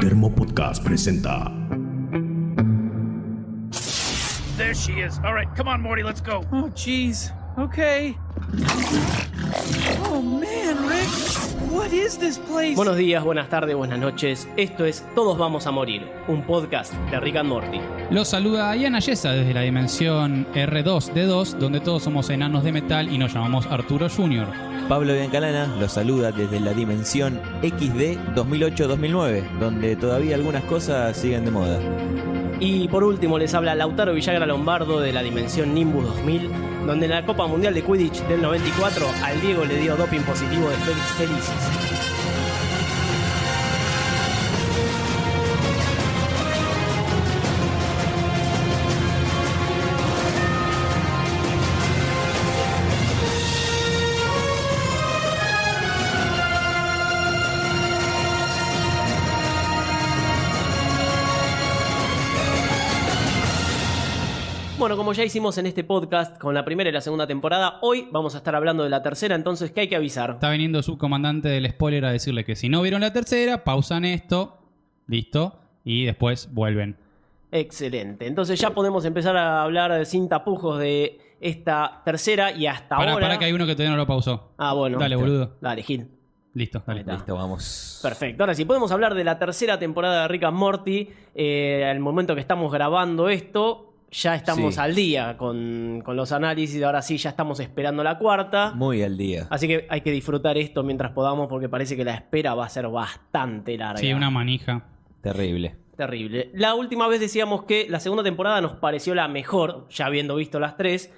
Termo Podcast presenta. There she is. All right, come on, Morty, let's go. Oh, jeez. Okay. Oh, man, Rick. What is this place? Buenos días, buenas tardes, buenas noches. Esto es Todos Vamos a Morir, un podcast de Rick and Morty. Los saluda Ian Ayesa desde la dimensión R2D2, donde todos somos enanos de metal y nos llamamos Arturo Jr. Pablo Biancalana los saluda desde la dimensión XD 2008-2009, donde todavía algunas cosas siguen de moda. Y por último les habla Lautaro Villagra Lombardo de la dimensión Nimbus 2000, donde en la Copa Mundial de Quidditch del 94 al Diego le dio doping positivo de Felix Felicis. Bueno, como ya hicimos en este podcast con la primera y la segunda temporada, hoy vamos a estar hablando de la tercera, entonces, ¿qué hay que avisar? Está viniendo el subcomandante del spoiler a decirle que si no vieron la tercera, pausan esto, listo, y después vuelven. Excelente, entonces ya podemos empezar a hablar sin tapujos de esta tercera y hasta ahora... Para que hay uno que todavía no lo pausó. Ah, bueno. Dale, boludo. Dale, Gil. Listo, dale. Listo, vamos. Perfecto, ahora sí, podemos hablar de la tercera temporada de Rick and Morty. Al momento que estamos grabando esto... Ya estamos al día con los análisis, ahora sí ya estamos esperando la cuarta. Muy al día. Así que hay que disfrutar esto mientras podamos porque parece que la espera va a ser bastante larga. Sí, una manija. Terrible. Terrible. La última vez decíamos que la segunda temporada nos pareció la mejor, ya habiendo visto las tres,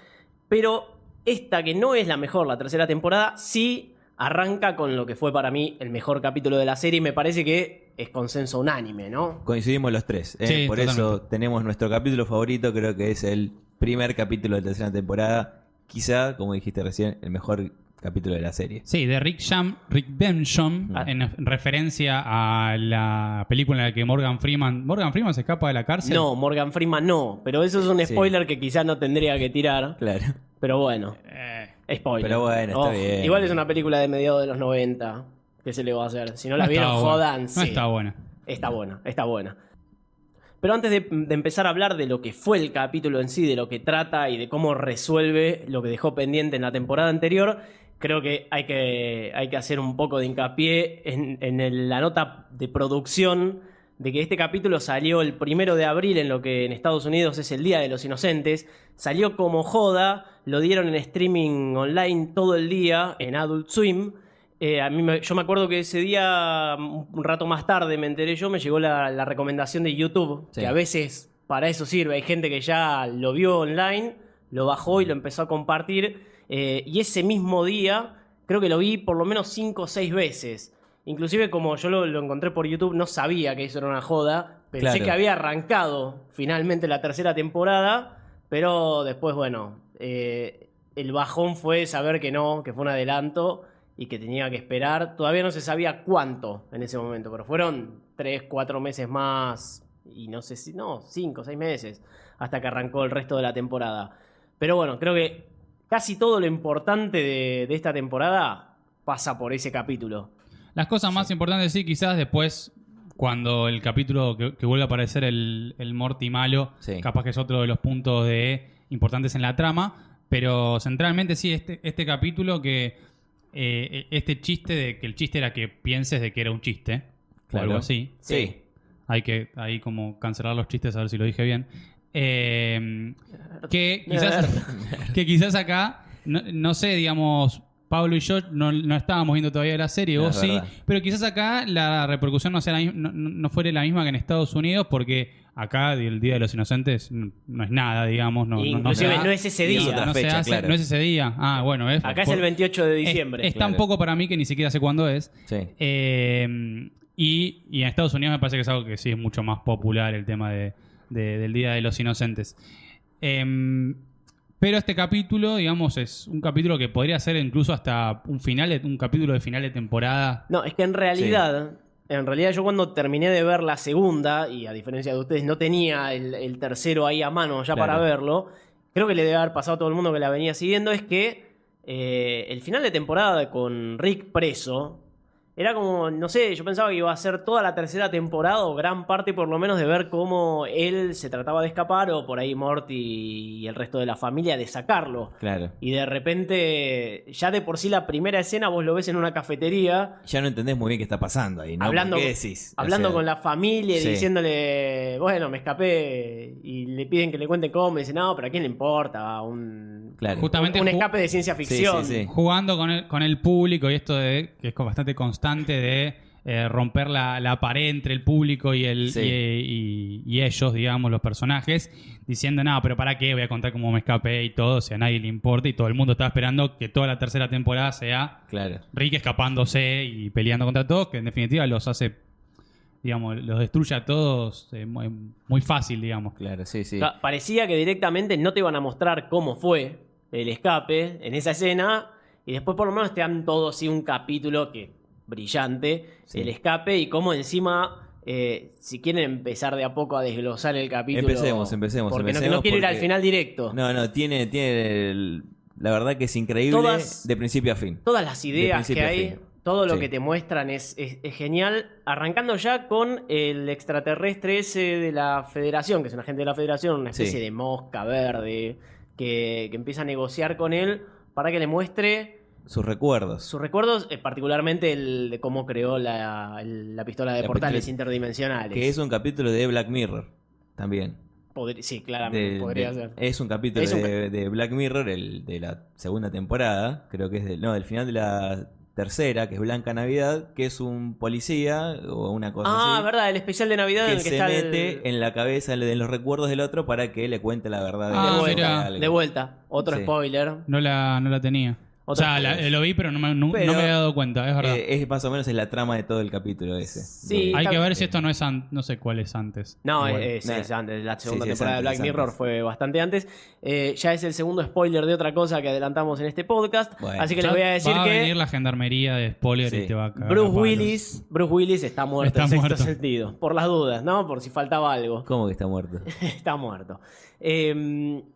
pero esta que no es la mejor, la tercera temporada, sí arranca con lo que fue para mí el mejor capítulo de la serie y me parece que es consenso unánime, ¿no? Coincidimos los tres. Sí, Por totalmente. eso tenemos nuestro capítulo favorito, creo que es el primer capítulo de la tercera temporada. Quizá, como dijiste recién, el mejor capítulo de la serie. Sí, de Rick Redemption, en referencia a la película en la que Morgan Freeman se escapa de la cárcel. No, Morgan Freeman no, pero eso es un Sí. spoiler que quizás no tendría que tirar. Claro. Pero bueno, spoiler. Pero bueno, está bien. Igual es una película de mediados de los 90. ¿Qué se le va a hacer? Si no la vieron, estaba buena. jodan. No Sí. está buena. Está buena, está buena. Pero antes de empezar a hablar de lo que fue el capítulo en sí, de lo que trata y de cómo resuelve lo que dejó pendiente en la temporada anterior, creo que hay que hacer un poco de hincapié en la nota de producción de que este capítulo salió el 1 de abril en lo que en Estados Unidos es el Día de los Inocentes. Salió como joda, lo dieron en streaming online todo el día en Adult Swim. Yo me acuerdo que ese día, un rato más tarde me enteré yo, me llegó la recomendación de YouTube, Sí. que a veces para eso sirve. Hay gente que ya lo vio online, lo bajó y lo empezó a compartir. Y ese mismo día, creo que lo vi por lo menos 5 o 6 veces. Inclusive como yo lo encontré por YouTube, no sabía que eso era una joda. Pensé Claro. que había arrancado finalmente la tercera temporada, pero después, bueno, el bajón fue saber que no, que fue un adelanto y que tenía que esperar. Todavía no se sabía cuánto en ese momento, pero fueron 3, 4 meses más y no sé si, no, 5, 6 meses hasta que arrancó el resto de la temporada. Pero bueno, creo que casi todo lo importante de esta temporada pasa por ese capítulo. Las cosas más importantes sí, quizás después, cuando el capítulo que vuelve a aparecer el Morty malo, Sí. capaz que es otro de los puntos importantes en la trama, pero centralmente sí, este capítulo que este chiste de que el chiste era que pienses de que era un chiste, o Claro. algo así. Sí. Hay que ahí como cancelar los chistes, a ver si lo dije bien. Que quizás acá, no sé, digamos, Pablo y yo no estábamos viendo todavía la serie, No, vos es sí, verdad. pero quizás acá la repercusión no sea no fuera la misma que en Estados Unidos, porque acá el Día de los Inocentes no es nada, digamos. Inclusive no es ese día. Es otra fecha, claro. No es ese día. Ah, bueno, es. Acá es el 28 de diciembre. Es tan Claro. poco para mí que ni siquiera sé cuándo es. Sí. Y en Estados Unidos me parece que es algo que sí es mucho más popular, el tema del Día de los Inocentes. Pero este capítulo, digamos, es un capítulo que podría ser incluso hasta un capítulo de final de temporada. No, es que en realidad yo cuando terminé de ver la segunda, y a diferencia de ustedes no tenía el tercero ahí a mano ya Claro. para verlo, creo que le debe haber pasado a todo el mundo que la venía siguiendo, es que el final de temporada con Rick preso Era como, no sé, yo pensaba que iba a ser toda la tercera temporada o gran parte por lo menos de ver cómo él se trataba de escapar o por ahí Morty y el resto de la familia de sacarlo. Claro. Y de repente, ya de por sí la primera escena vos lo ves en una cafetería. Ya no entendés muy bien qué está pasando ahí, ¿no? Hablando, ¿Qué decís? O hablando sea, con la familia y sí. diciéndole, bueno, me escapé. Y le piden que le cuente cómo. Y dice, no, pero ¿a quién le importa? Claro. Justamente Un escape de ciencia ficción. Sí, sí, sí. jugando con el público y esto de que es bastante constante de romper la pared entre el público y y ellos, digamos, los personajes, diciendo, no, pero ¿para qué? Voy a contar cómo me escapé y todo, o sea, a nadie le importa y todo el mundo estaba esperando que toda la tercera temporada sea Claro. Rick escapándose y peleando contra todos, que en definitiva los hace, digamos, los destruye a todos muy fácil, digamos. Claro, sí, sí. Parecía que directamente no te iban a mostrar cómo fue el escape en esa escena. Y después por lo menos te dan todo así un capítulo que brillante, Sí. el escape y cómo encima, si quieren empezar de a poco a desglosar el capítulo. Empecemos. Porque no quiero ir al final directo. No, tiene la verdad que es increíble de principio a fin. Todas las ideas que principio a hay, fin. todo lo Sí. que te muestran es genial. Arrancando ya con el extraterrestre ese de la Federación, que es un agente de la Federación, una especie Sí. de mosca verde, que empieza a negociar con él para que le muestre Sus recuerdos. sus recuerdos, particularmente el de cómo creó la pistola de La portales pistola- interdimensionales. Que es un capítulo de Black Mirror también. Sí, claramente, podría ser. Es un capítulo Es un de Black Mirror, el de la segunda temporada, creo que es del final de la tercera, que es Blanca Navidad, que es un policía o una cosa así. Verdad, el especial de Navidad en Que el que se está mete en la cabeza de los recuerdos del otro para que le cuente la verdad de Ah, él. mira. Algo. de vuelta. Otro Sí. spoiler. No la tenía. O Otra sea, vez. lo vi, pero no me Pero, había dado cuenta, es verdad. Es más o menos es la trama de todo el capítulo ese. Sí, Hay está- que ver si esto no es no sé cuál es antes. No, Igual. es antes. La segunda Sí, es temporada de antes, Black es Mirror antes. fue bastante antes. Ya es el segundo spoiler de otra cosa que adelantamos en este podcast. Bueno. Así que Ya les voy a decir va a que venir la gendarmería de spoiler Sí. y te va a cagar a Bruce palos. Willis está muerto Está en sexto muerto. sentido. Por las dudas, ¿no? Por si faltaba algo. ¿Cómo que está muerto? Está muerto.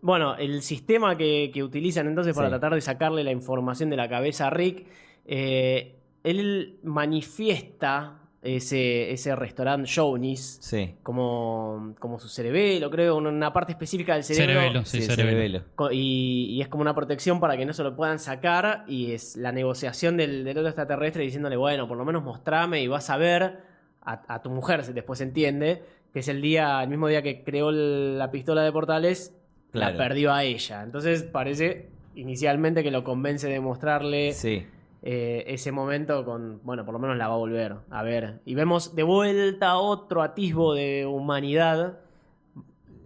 Bueno, el sistema que utilizan entonces para Sí. tratar de sacarle la información de la cabeza a Rick, él manifiesta ese restaurante Shoney's Sí. como su cerebelo, creo, una parte específica del cerebro. Cerebelo, sí, cerebelo. cerebelo. Y es como una protección para que no se lo puedan sacar. Y es la negociación del otro extraterrestre diciéndole, bueno, por lo menos mostrame y vas a ver a tu mujer, después se entiende, que es el mismo día que creó la pistola de portales, Claro. la perdió a ella. Entonces parece inicialmente que lo convence de mostrarle Sí. ese momento con, bueno, por lo menos la va a volver a ver. Y vemos de vuelta otro atisbo de humanidad.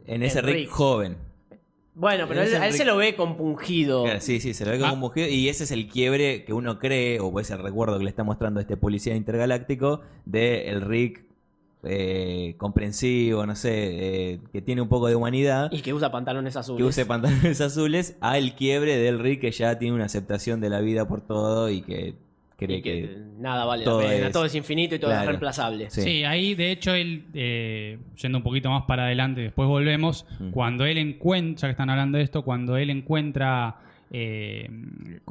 En ese El Rick Rick. joven. Bueno, pero Es el a él se Rick- lo ve compungido. Claro, sí, se lo ve como un mujer. Y ese es el quiebre que uno cree, o es el recuerdo que le está mostrando este policía intergaláctico, de el Rick comprensivo, no sé, que tiene un poco de humanidad, Y que usa pantalones azules. que use pantalones azules, al quiebre del Rick que ya tiene una aceptación de la vida por todo y que cree Y que que... nada vale todo la pena, es- todo es infinito y todo Claro. es reemplazable. Sí. Sí, ahí de hecho él, yendo un poquito más para adelante, después volvemos, cuando él encuentra, ya que están hablando de esto, cuando él encuentra,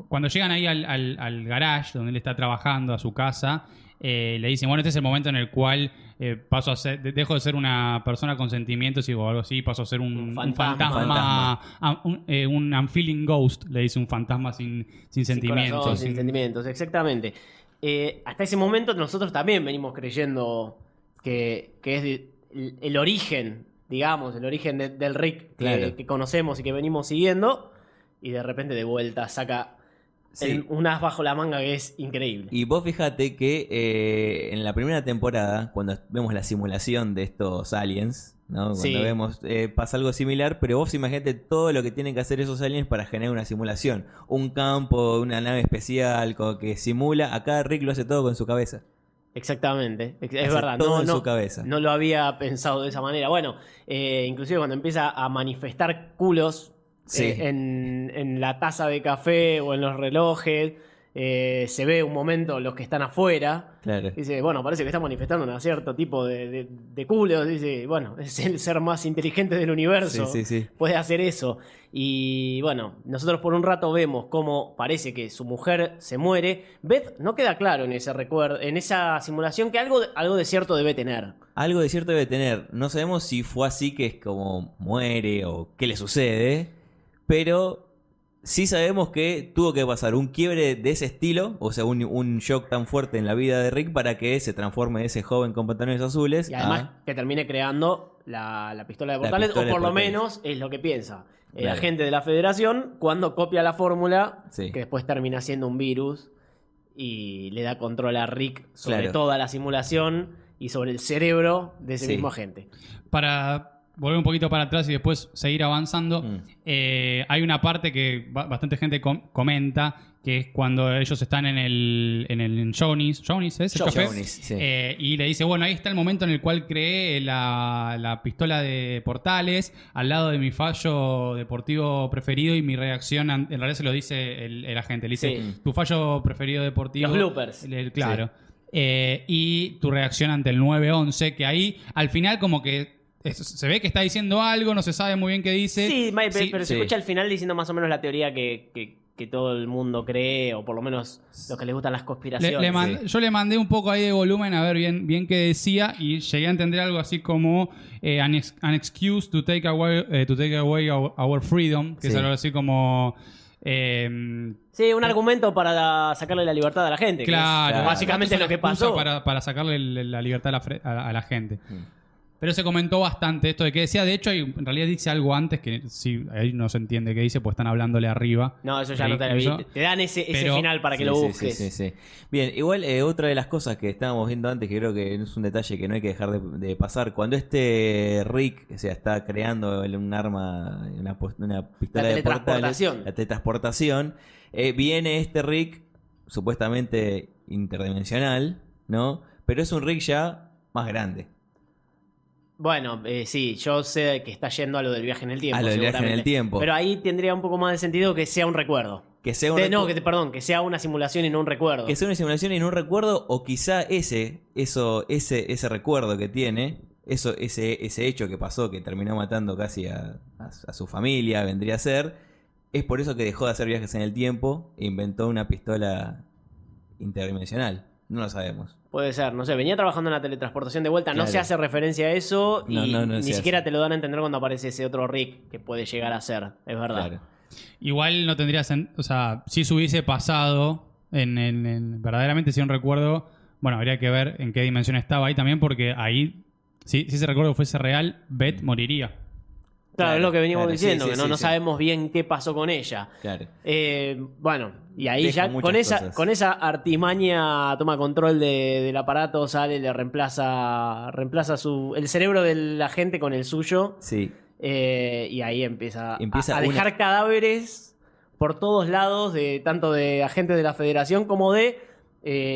cuando llegan ahí al garage donde él está trabajando, a su casa, le dicen, bueno, este es el momento en el cual paso a ser, dejo de ser una persona con sentimientos y o algo así, paso a ser un fantasma, un unfeeling ghost, le dice un fantasma sin Sin sentimientos. corazón, sin sentimientos, exactamente. Hasta ese momento nosotros también venimos creyendo que es el origen, digamos, el origen del Rick Claro. que conocemos y que venimos siguiendo, y de repente de vuelta saca Sí. un as bajo la manga que es increíble. Y vos fíjate que en la primera temporada, cuando vemos la simulación de estos aliens, ¿no? Cuando Sí. vemos, pasa algo similar, pero vos imagínate todo lo que tienen que hacer esos aliens para generar una simulación. Un campo, una nave especial que simula. Acá Rick lo hace todo con su cabeza. Exactamente, es Hace verdad. todo no, en no, su cabeza. no lo había pensado de esa manera. Bueno, inclusive cuando empieza a manifestar culos Sí. en la taza de café o en los relojes, Se ve un momento los que están afuera. Claro. Dice, bueno, parece que está manifestando un cierto tipo de culo. Dice, bueno, es el ser más inteligente del universo. Sí. Puede hacer eso. Y bueno, nosotros por un rato vemos cómo parece que su mujer se muere. Beth no queda claro en ese recuerdo, en esa simulación, que algo de cierto debe tener. Algo de cierto debe tener. No sabemos si fue así que es como muere o qué le sucede, pero sí sabemos que tuvo que pasar un quiebre de ese estilo, o sea, un shock tan fuerte en la vida de Rick para que se transforme de ese joven con pantalones azules Y además que termine creando la pistola de La portales, pistola o de por lo portales. menos es lo que piensa el Claro. agente de la Federación cuando copia la fórmula, Sí. que después termina siendo un virus y le da control a Rick sobre Claro. toda la simulación y sobre el cerebro de ese Sí. mismo agente. Para volver un poquito para atrás y después seguir avanzando, Mm. hay una parte que bastante gente comenta, que es cuando ellos están en el Johnny's ¿es el café? Johnny's, sí. Y le dice, bueno, ahí está el momento en el cual creé la pistola de portales al lado de mi fallo deportivo preferido y mi reacción, en realidad se lo dice el agente, le dice, Sí. tu fallo preferido deportivo. Los bloopers. Claro. Y tu reacción ante el 9-11, que ahí al final como que se ve que está diciendo algo, no se sabe muy bien qué dice. Sí, pero se Sí. escucha al final diciendo más o menos la teoría que todo el mundo cree, o por lo menos los que les gustan las conspiraciones. Yo le mandé un poco ahí de volumen a ver bien qué decía y llegué a entender algo así como an excuse to take away our freedom, que Sí. es algo así como... Sí, un argumento para sacarle la libertad a la gente. que claro, es básicamente lo que pasó. para sacarle la libertad a la gente. Mm. Pero se comentó bastante esto de que decía, de hecho, en realidad dice algo antes que sí, ahí no se entiende qué dice, pues están hablándole arriba. No, eso ya no te Rick lo vi. y yo. Te dan ese Pero- final para que Sí, lo sí, busques. sí. Bien, igual otra de las cosas que estábamos viendo antes, que creo que es un detalle que no hay que dejar de pasar, cuando este Rick, o sea, está creando un arma, una pistola La de portales, teletransportación. la teletransportación, viene este Rick supuestamente interdimensional, ¿no? Pero es un Rick ya más grande. Bueno, sí, yo sé que está yendo a lo del viaje en el tiempo. A lo del viaje en el seguramente. tiempo. Pero ahí tendría un poco más de sentido que sea un recuerdo. Que sea un No, recu- perdón, que sea una simulación y no un recuerdo. Que sea una simulación y no un recuerdo, o quizá ese recuerdo que tiene, ese hecho que pasó, que terminó matando casi a su familia, vendría a ser, es por eso que dejó de hacer viajes en el tiempo e inventó una pistola interdimensional. No lo sabemos. Puede ser, no sé, venía trabajando en la teletransportación de vuelta, no Claro. se hace referencia a eso y No ni se siquiera hace. te lo dan a entender cuando aparece ese otro Rick que puede llegar a ser, es verdad. Claro. Igual no tendría sentido, o sea, si se hubiese pasado verdaderamente si un recuerdo, bueno, habría que ver en qué dimensión estaba ahí también, porque ahí, si ese recuerdo fuese real, Beth moriría. Claro, es lo que veníamos claro, diciendo, sí, que sí, no sí. sabemos bien qué pasó con ella. Claro. Bueno, y ahí Deja ya muchas cosas. con esa artimaña toma control del aparato, sale, le reemplaza el cerebro de la gente con el suyo. Sí. Y ahí empieza Empieza a dejar cadáveres por todos lados, tanto de agentes de la Federación como de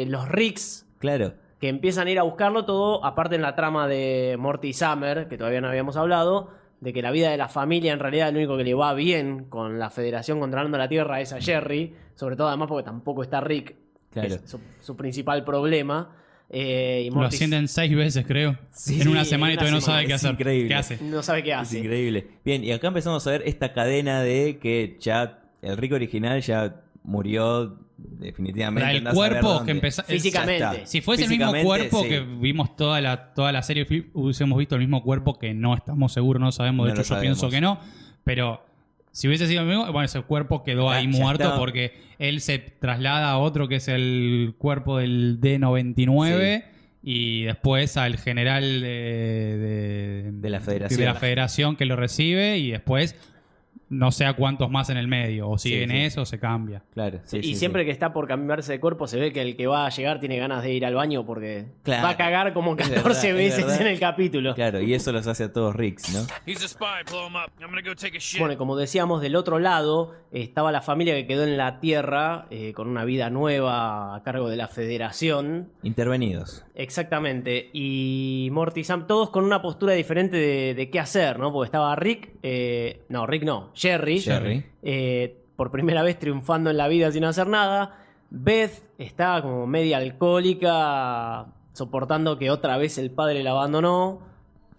los Ricks, Claro. que empiezan a ir a buscarlo todo, aparte en la trama de Morty Summer, que todavía no habíamos hablado, de que la vida de la familia en realidad lo único que le va bien con la Federación controlando la Tierra es a Jerry, sobre todo además porque tampoco está Rick, Claro. que es su principal problema. Y Lo Morty ascienden 6 veces, creo. Sí, en una sí, semana y en todavía una no sabe semana. qué Es hacer. increíble. ¿Qué hace? no sabe qué Es hace. increíble. Bien, y acá empezamos a ver esta cadena de que ya el Rick original ya murió definitivamente. El andá a saber cuerpo dónde. que empezó. Físicamente. Ya está. Si fuese el mismo Físicamente, cuerpo sí. que vimos toda la serie, hubiésemos visto el mismo cuerpo, que no estamos seguros, no sabemos. De No lo hecho, yo pienso sabemos. que no. Pero si hubiese sido el mismo, bueno, ese cuerpo quedó ahí Ya muerto está. porque él se traslada a otro que es el cuerpo del D99 y después al general De la Federación. de la Federación que lo recibe y después no sé a cuántos más en el medio. O sigue Sí, en sí. eso o se cambia. Claro. Sí, y sí, siempre sí. que está por cambiarse de cuerpo se ve que el que va a llegar tiene ganas de ir al baño porque Claro. va a cagar como Es 14 verdad, es veces verdad. en el capítulo. Claro, y eso los hace a todos Ricks, ¿no? He's a spy. Blow him up. I'm gonna go take a shit. Bueno, y como decíamos, del otro lado estaba la familia que quedó en la Tierra con una vida nueva a cargo de la Federación. Intervenidos. Exactamente. Y Morty y Sam, todos con una postura diferente de qué hacer, ¿no? Porque estaba Rick, Jerry. Jerry. Por primera vez triunfando en la vida sin hacer nada. Beth está como media alcohólica, soportando que otra vez el padre la abandonó,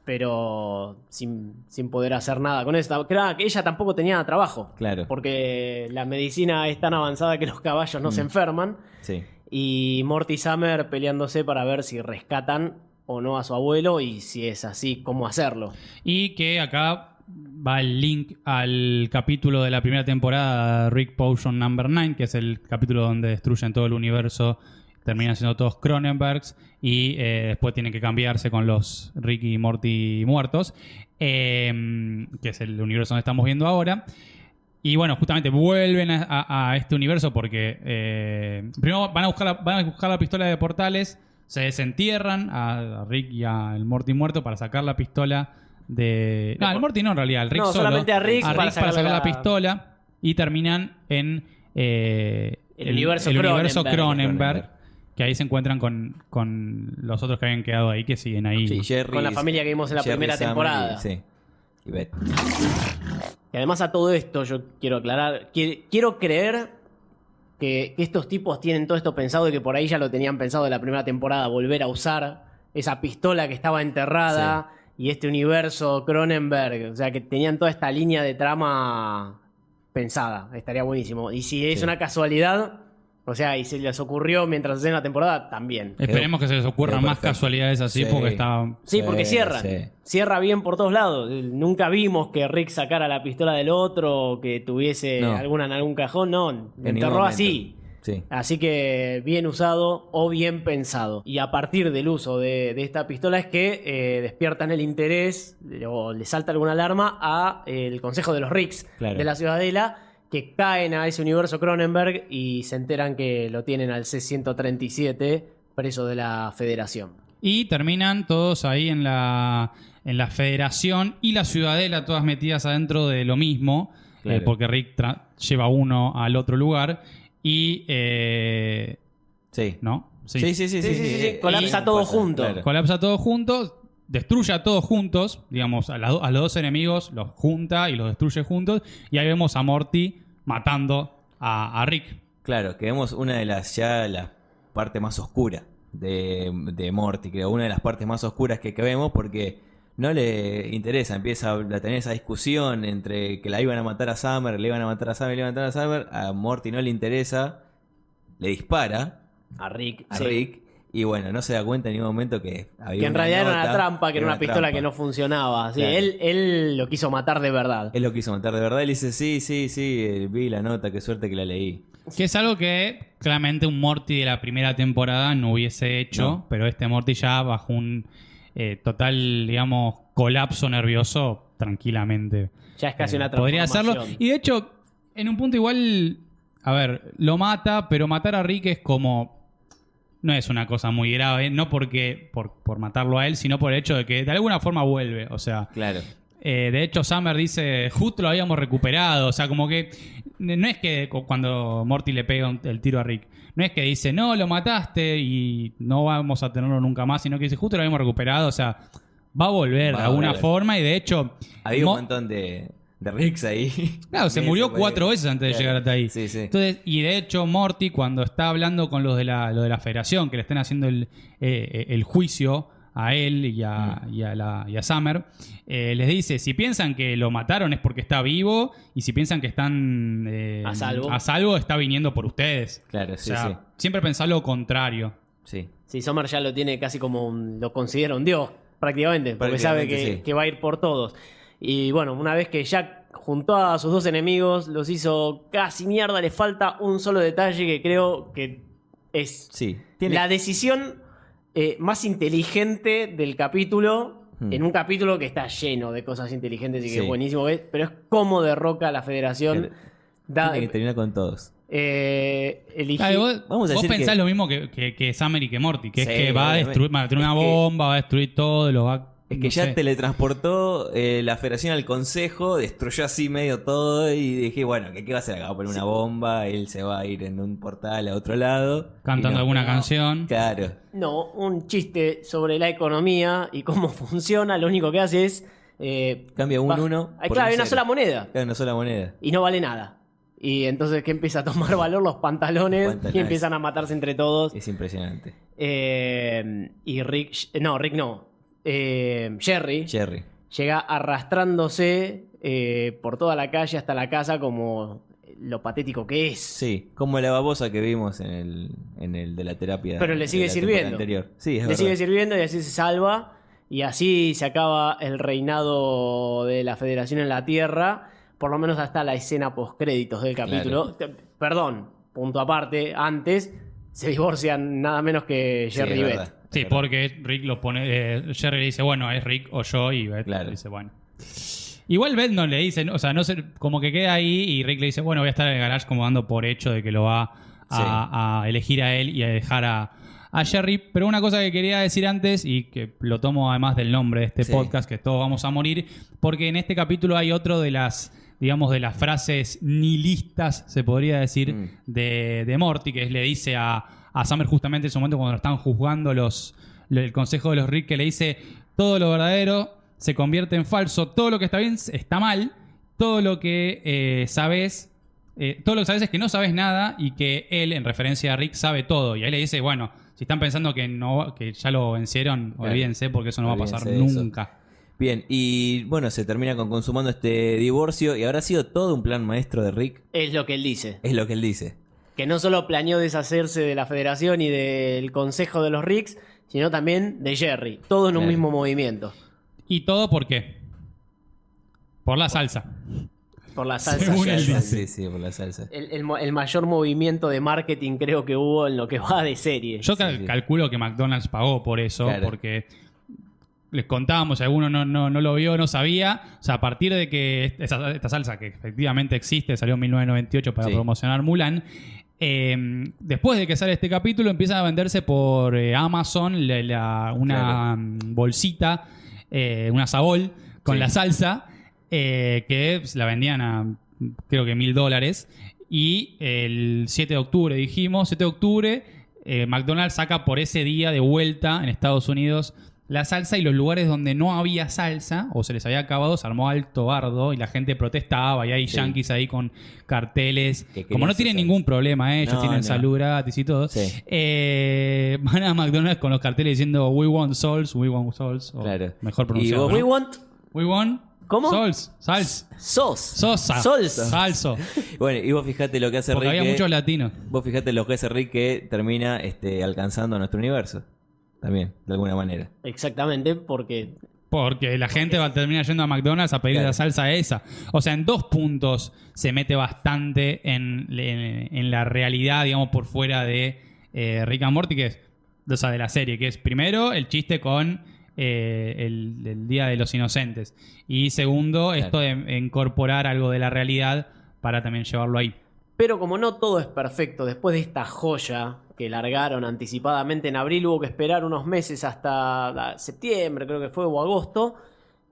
pero sin poder hacer nada con eso. Claro, que ella tampoco tenía trabajo. Claro. Porque la medicina es tan avanzada que los caballos no se enferman. Sí. Y Morty y Summer peleándose para ver si rescatan o no a su abuelo, y si es así, cómo hacerlo. Y que acá va el link al capítulo de la primera temporada, Rick Potion Number 9, que es el capítulo donde destruyen todo el universo, terminan siendo todos Cronenbergs, y después tienen que cambiarse con los Rick y Morty muertos, que es el universo donde estamos viendo ahora. Y bueno, justamente vuelven a este universo porque primero van a buscar la pistola de portales, se desentierran a Rick y al Morty muerto para sacar la pistola de... No, al Morty no en realidad, al Rick No, solo. solamente a Rick para sacar sacarle la pistola, y terminan en el universo universo Cronenberg. Cronenberg, que ahí se encuentran con los otros que habían quedado ahí, que siguen ahí. Sí, Jerry, Con la familia que vimos en la Jerry, primera Summer temporada. Sí. Y Beth. Y además a todo esto yo quiero aclarar, quiero creer que estos tipos tienen todo esto pensado y que por ahí ya lo tenían pensado de la primera temporada, volver a usar esa pistola que estaba enterrada y este universo Cronenberg, o sea que tenían toda esta línea de trama pensada, estaría buenísimo. Y si es una casualidad, o sea, y se les ocurrió mientras hacían la temporada, también. Esperemos que se les ocurran quedó más perfecto. casualidades así, Sí. porque está... Sí, porque cierran. Sí. Cierra bien por todos lados. Nunca vimos que Rick sacara la pistola del otro o que tuviese No. alguna en algún cajón. No, lo En ningún enterró momento. así. Sí. Así que bien usado o bien pensado. Y a partir del uso de esta pistola es que despiertan el interés o le salta alguna alarma a el Consejo de los Ricks Claro. de la Ciudadela, que caen a ese universo Cronenberg y se enteran que lo tienen al C-137 preso de la Federación. Y terminan todos ahí en la Federación y la Ciudadela, todas metidas adentro de lo mismo, Claro. porque Rick lleva uno al otro lugar y... Sí. ¿no? Sí. Colapsa Y todo pasa, junto. claro. Colapsa todos juntos, destruye a todos juntos, digamos, a los dos enemigos los junta y los destruye juntos, y ahí vemos a Morty matando a Rick. Claro, que vemos una de la parte más oscura de Morty, creo, una de las partes más oscuras que vemos, porque no le interesa, empieza a tener esa discusión entre que la iban a matar a Summer, le iban a matar a Summer, le iban a matar a Summer, a Morty no le interesa, le dispara A Rick. a sí. Rick, y bueno, no se da cuenta en ningún momento que había Que en una realidad era una nota, trampa, que era una pistola trampa. que no funcionaba. Sí, Claro. él lo quiso matar de verdad. Él lo quiso matar de verdad, él dice, sí, vi la nota, qué suerte que la leí. Que es algo que claramente un Morty de la primera temporada no hubiese hecho, No. pero este Morty ya bajo un total, digamos, colapso nervioso, tranquilamente. Ya es casi una Podría hacerlo. transformación. Y de hecho, en un punto igual, a ver, lo mata, pero matar a Rick es como... No es una cosa muy grave, no porque por matarlo a él, sino por el hecho de que de alguna forma vuelve. O sea, Claro. de hecho, Summer dice, justo lo habíamos recuperado. O sea, como que no es que cuando Morty le pega el tiro a Rick, no es que dice, no, lo mataste y no vamos a tenerlo nunca más, sino que dice, justo lo habíamos recuperado. O sea, va a volver Va de a alguna volver. forma, y de hecho... Había Mo- un montón de Ricks ahí. Claro, se Sí, murió fue- 4 veces antes de Claro. llegar hasta ahí. Sí. Entonces, y de hecho, Morty, cuando está hablando con los de la Federación, que le están haciendo el juicio a él y a Summer, les dice: si piensan que lo mataron es porque está vivo, y si piensan que están A salvo. está viniendo por ustedes. Claro, O sí, sea, siempre pensar lo contrario. sí. Sí, Summer ya lo tiene casi como lo considera un dios, prácticamente, porque sabe Prácticamente, sí. que va a ir por todos. Y bueno, una vez que Jack juntó a sus dos enemigos, los hizo casi mierda, le falta un solo detalle que creo que es Sí. la decisión más inteligente del capítulo, en un capítulo que está lleno de cosas inteligentes y que Sí. es buenísimo, pero es cómo derroca a la Federación. Tiene que terminar con todos. Claro, vos Vamos a vos decir pensás que- lo mismo que Summer y que Morty, que Sí, es que va a destruir, va a tener una Es que- bomba, va a destruir todo, lo va... Es que no ya sé. teletransportó la Federación al Consejo, destruyó así medio todo y dije, bueno, ¿qué va a hacer acá? Va a poner una bomba, él se va a ir en un portal a otro lado. Cantando Y no. alguna canción. Claro. No, un chiste sobre la economía y cómo funciona, lo único que hace es... Cambia un 1. Claro, hay una sola moneda Claro, una sola moneda. y no vale nada. Y entonces que empieza a tomar valor los pantalones y empiezan a matarse entre todos. Es impresionante. Y Rick no. Jerry Jerry. llega arrastrándose por toda la calle hasta la casa como lo patético que es. Sí, como la babosa que vimos en el de la terapia. Pero le sigue de la temporada sirviendo. anterior. Sí, es Le verdad. sigue sirviendo y así se salva. Y así se acaba el reinado de la Federación en la Tierra. Por lo menos hasta la escena postcréditos del capítulo. Perdón, punto aparte. Antes se divorcian nada menos que Sí, Jerry es y verdad, Beth. es Sí, verdad. porque Rick lo pone. Jerry le dice, bueno, es Rick o yo, y Beth Claro. dice, bueno. Igual Beth no le dice, o sea, no sé, como que queda ahí y Rick le dice, bueno, voy a estar en el garage como dando por hecho de que lo va a elegir a él y a dejar a Jerry. Pero una cosa que quería decir antes, y que lo tomo además del nombre de este Sí. podcast, que todos vamos a morir, porque en este capítulo hay otro de las, digamos, de las frases nihilistas, se podría decir, de Morty, que le dice a Summer justamente en ese momento cuando lo están juzgando el consejo de los Rick, que le dice, todo lo verdadero se convierte en falso, todo lo que está bien está mal, todo lo que sabes es que no sabes nada y que él, en referencia a Rick, sabe todo. Y ahí le dice, bueno, si están pensando que ya lo vencieron, Claro. olvídense porque eso no va a pasar Olvídense de eso. nunca. Bien, y bueno, se termina consumando este divorcio y habrá sido todo un plan maestro de Rick. Es lo que él dice. Es lo que él dice. Que no solo planeó deshacerse de la Federación y del Consejo de los Ricks, sino también de Jerry. Todo en un Claro. mismo movimiento. ¿Y todo por qué? Por la salsa. Por la salsa. Según él Jerry. dice. Sí, por la salsa. El mayor movimiento de marketing creo que hubo en lo que va de serie. Yo Sí. calculo que McDonald's pagó por eso, Claro. porque les contábamos, si alguno no lo vio, no sabía. O sea, a partir de que esta salsa, que efectivamente existe, salió en 1998 para Sí. promocionar Mulan. Después de que sale este capítulo, empieza a venderse por Amazon una bolsita, una sabol con Sí. la salsa, que la vendían a creo que $1,000. Y el 7 de octubre, dijimos, 7 de octubre, McDonald's saca por ese día de vuelta en Estados Unidos la salsa, y los lugares donde no había salsa o se les había acabado se armó alto bardo y la gente protestaba y hay Sí. yanquis ahí con carteles. Que querían Como no su tienen salsa. ningún problema, ellos No, tienen no. salud gratis y todo. Sí. Van a McDonald's con los carteles diciendo We want souls, we want souls. O Claro. mejor Y pronunciado. vos- ¿no? We want We want ¿Cómo? souls, Sosa. salso. Bueno, y vos fijate lo que hace Porque Rick. había muchos latinos. Vos fijate lo que hace Rick, que termina alcanzando a nuestro universo. También, de alguna manera. Exactamente, porque Porque la gente va a terminar yendo a McDonald's a pedir Claro. la salsa esa. O sea, en 2 puntos se mete bastante en la realidad, digamos, por fuera de Rick and Morty, que es, o sea, de la serie, que es primero el chiste con el Día de los Inocentes. Y segundo, Claro. esto de incorporar algo de la realidad para también llevarlo ahí. Pero como no todo es perfecto, después de esta joya que largaron anticipadamente en abril, hubo que esperar unos meses hasta septiembre, creo que fue, o agosto,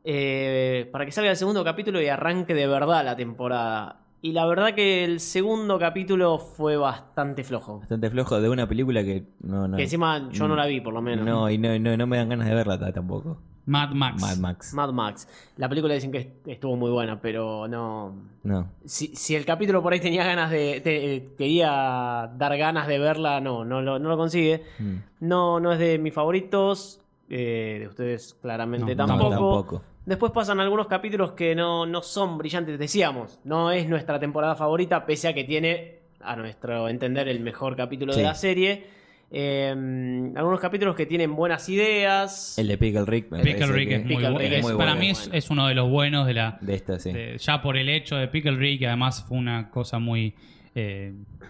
para que salga el segundo capítulo y arranque de verdad la temporada. Y la verdad que el segundo capítulo fue bastante flojo. Bastante flojo de una película que no. Que encima yo no la vi, por lo menos. No, y no me dan ganas de verla tampoco. Mad Max. Mad Max. Mad Max. La película dicen que estuvo muy buena, pero no. No. Si el capítulo por ahí tenía ganas quería dar ganas de verla, no lo consigue. Mm. No es de mis favoritos. De ustedes claramente No, tampoco. Después pasan algunos capítulos que no son brillantes. Decíamos, no es nuestra temporada favorita, pese a que tiene, a nuestro entender, el mejor capítulo Sí. de la serie. Algunos capítulos que tienen buenas ideas. El de Pickle Rick. me Pickle parece Rick que es muy Pickle bueno. Rick es muy Para bueno. mí es uno de los buenos de la... De esta, sí. Ya por el hecho de Pickle Rick, que además fue una cosa muy...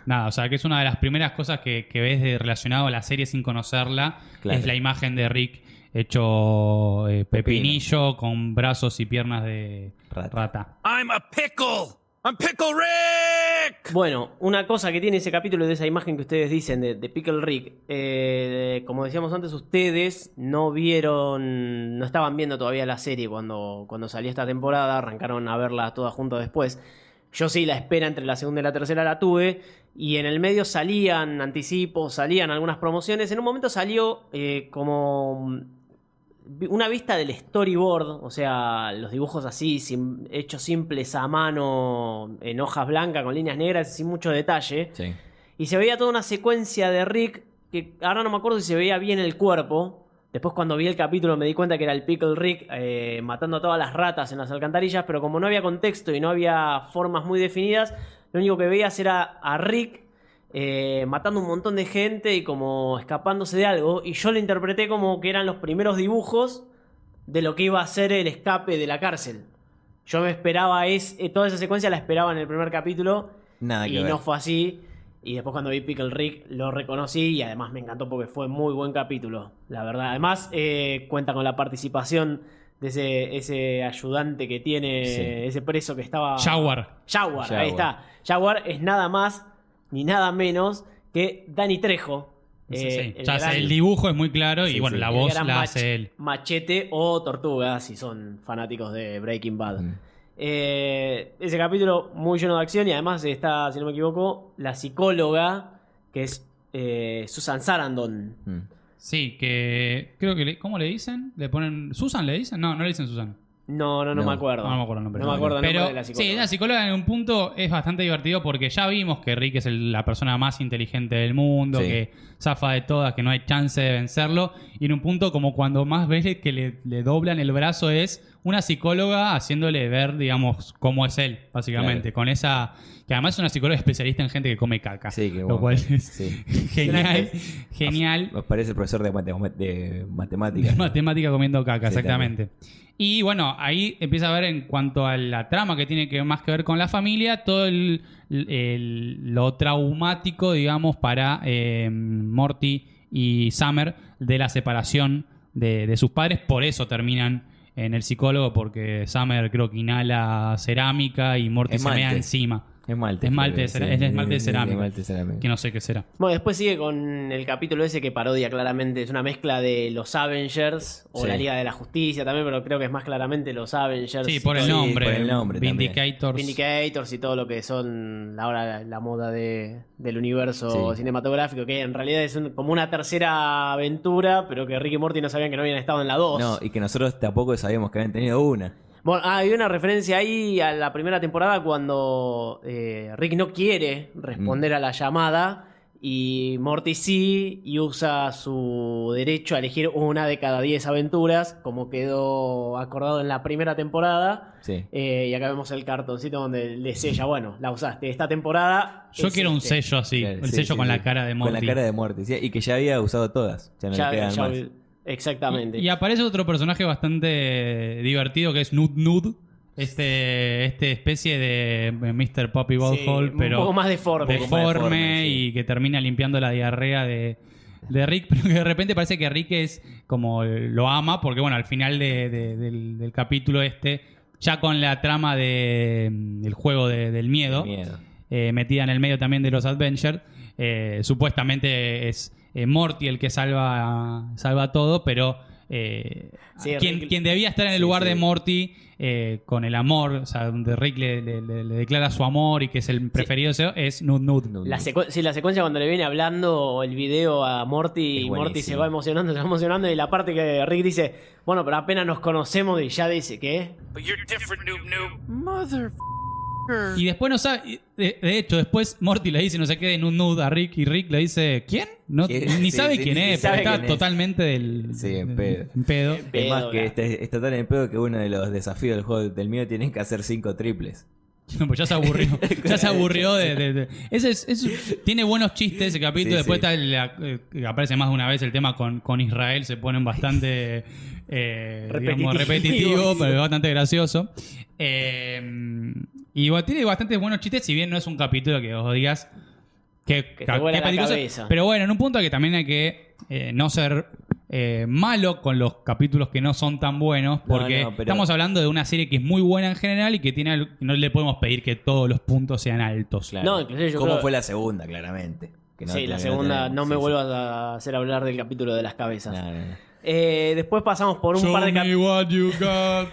nada, o sea, que es una de las primeras cosas que ves relacionado a la serie sin conocerla. Claro. Es la imagen de Rick hecho pepinillo con brazos y piernas de rata. I'm a pickle! I'm Pickle Rick! Bueno, una cosa que tiene ese capítulo de esa imagen que ustedes dicen de Pickle Rick, como decíamos antes, ustedes no estaban viendo todavía la serie cuando salió esta temporada, arrancaron a verla todas juntas después. Yo sí, la espera entre la segunda y la tercera la tuve, y en el medio salían anticipos, salían algunas promociones. En un momento salió como una vista del storyboard, o sea, los dibujos así, hechos simples a mano, en hojas blancas, con líneas negras, sin mucho detalle. Sí. Y se veía toda una secuencia de Rick, que ahora no me acuerdo si se veía bien el cuerpo. Después cuando vi el capítulo me di cuenta que era el Pickle Rick matando a todas las ratas en las alcantarillas, pero como no había contexto y no había formas muy definidas, lo único que veías era a Rick matando un montón de gente y como escapándose de algo. Y yo lo interpreté como que eran los primeros dibujos de lo que iba a ser el escape de la cárcel. Yo me esperaba, toda esa secuencia la esperaba en el primer capítulo. Nada que y ver. no fue así. Y después cuando vi Pickle Rick lo reconocí y además me encantó porque fue muy buen capítulo, la verdad. Además cuenta con la participación de ese ayudante que tiene, Sí. ese preso que estaba... Jaguar. Jaguar, ahí está. Jaguar es nada más ni nada menos que Danny Trejo. Sí. El Ya gran- sé, el dibujo es muy claro Sí, y bueno, sí. la el voz gran la hace él. Machete o Tortuga, si son fanáticos de Breaking Bad. Mm. Ese capítulo muy lleno de acción y además está, si no me equivoco, la psicóloga que es Susan Sarandon. Mm. Sí, que creo que... ¿Cómo le dicen? ¿Le ponen... ¿Susan le dicen? No, no le dicen Susan. No me acuerdo. No me acuerdo el nombre. No me acuerdo el nombre Pero de la psicóloga. sí, la psicóloga en un punto es bastante divertido porque ya vimos que Rick es la persona más inteligente del mundo, Sí. que zafa de todas, que no hay chance de vencerlo. Y en un punto como cuando más ves que le doblan el brazo es una psicóloga haciéndole ver, digamos, cómo es él, básicamente. Claro. Con esa... Que además es una psicóloga especialista en gente que come caca. Sí, qué Lo bueno. cual es Sí. genial, genial. Nos parece el profesor de matemáticas. De matemática comiendo caca, Sí, exactamente. Y bueno, ahí empieza a ver en cuanto a la trama que tiene más que ver con la familia, todo lo traumático, digamos, para Morty y Summer de la separación de sus padres. Por eso terminan en el psicólogo, porque Summer creo que inhala cerámica y Morty se mea Esmalte. encima. Esmalte. Esmalte de creo que es esmalte de sí, cerámica. esmalte de cerámica. Que no sé qué será. Bueno, después sigue con el capítulo ese que parodia claramente. Es una mezcla de los Avengers o Sí. la Liga de la Justicia también, pero creo que es más claramente los Avengers. Sí, por el Sí, nombre. por el nombre también. Vindicators. Vindicators y todo lo que son ahora la moda del universo Sí. cinematográfico, que en realidad es como una tercera aventura, pero que Rick y Morty no sabían que no habían estado en la 2. No, y que nosotros tampoco sabíamos que habían tenido una. Bueno, hay una referencia ahí a la primera temporada cuando Rick no quiere responder a la llamada y Morty sí, y usa su derecho a elegir una de cada 10 aventuras, como quedó acordado en la primera temporada. Sí. Y acá vemos el cartoncito donde le sella, bueno, la usaste esta temporada. Yo es quiero un este. sello así, Claro, el sí, sello sí, con sí. la cara de Morty. Con la cara de Morty, sí, y que ya había usado todas. Ya no Ya- le quedan ya- más. Exactamente. Y aparece otro personaje bastante divertido que es Nud Nud. Este especie de Mr. Poppy Butthole, Sí, pero un poco más deforme. deforme sí. y que termina limpiando la diarrea de Rick, pero que de repente parece que Rick es como lo ama, porque bueno, al final del capítulo ya con la trama del juego del miedo, Miedo. metida en el medio también de los Adventures, supuestamente es Morty el que salva todo, pero Sí, Rick- quien debía estar en el Sí, lugar sí. de Morty con el amor, o sea, donde Rick le declara su amor y que es el preferido, es Nud Nud. La secuencia cuando le viene hablando el video a Morty Es y Morty buenísimo. se va emocionando y la parte que Rick dice, bueno, pero apenas nos conocemos y ya dice, ¿qué? But you're different, noob. Motherfucker. Y después no sabe, de hecho, después Morty le dice no sé qué de Nud Nud a Rick y Rick le dice, ¿quién? No, ¿Quién? ni Sí, sabe sí, quién ni es, sabe pero está quién es. totalmente Sí, en pedo. en pedo. Es más Pedo, que la- está tan en pedo que uno de los desafíos del juego del mío tienen que hacer 5 triples. No, pues ya se aburrió. Ya se aburrió de. Tiene buenos chistes ese capítulo. Sí, Después sí. está aparece más de una vez el tema con Israel. Se ponen bastante Repetitivo. repetitivo, pero es bastante gracioso. Y bueno, tiene bastantes buenos chistes, si bien no es un capítulo que vos digas que te vuela la peligroso. cabeza. Pero bueno, en un punto que también hay que no ser malo con los capítulos que no son tan buenos, porque no, pero- estamos hablando de una serie que es muy buena en general y que no le podemos pedir que todos los puntos sean altos. Claro. No, inclusive yo ¿Cómo creo- fue la segunda, claramente? Que no sí, te- la que segunda, tenemos. no me Sí, sí. vuelvas a hacer hablar del capítulo de las cabezas. No, no, no. Después pasamos por un Show par de me what you got.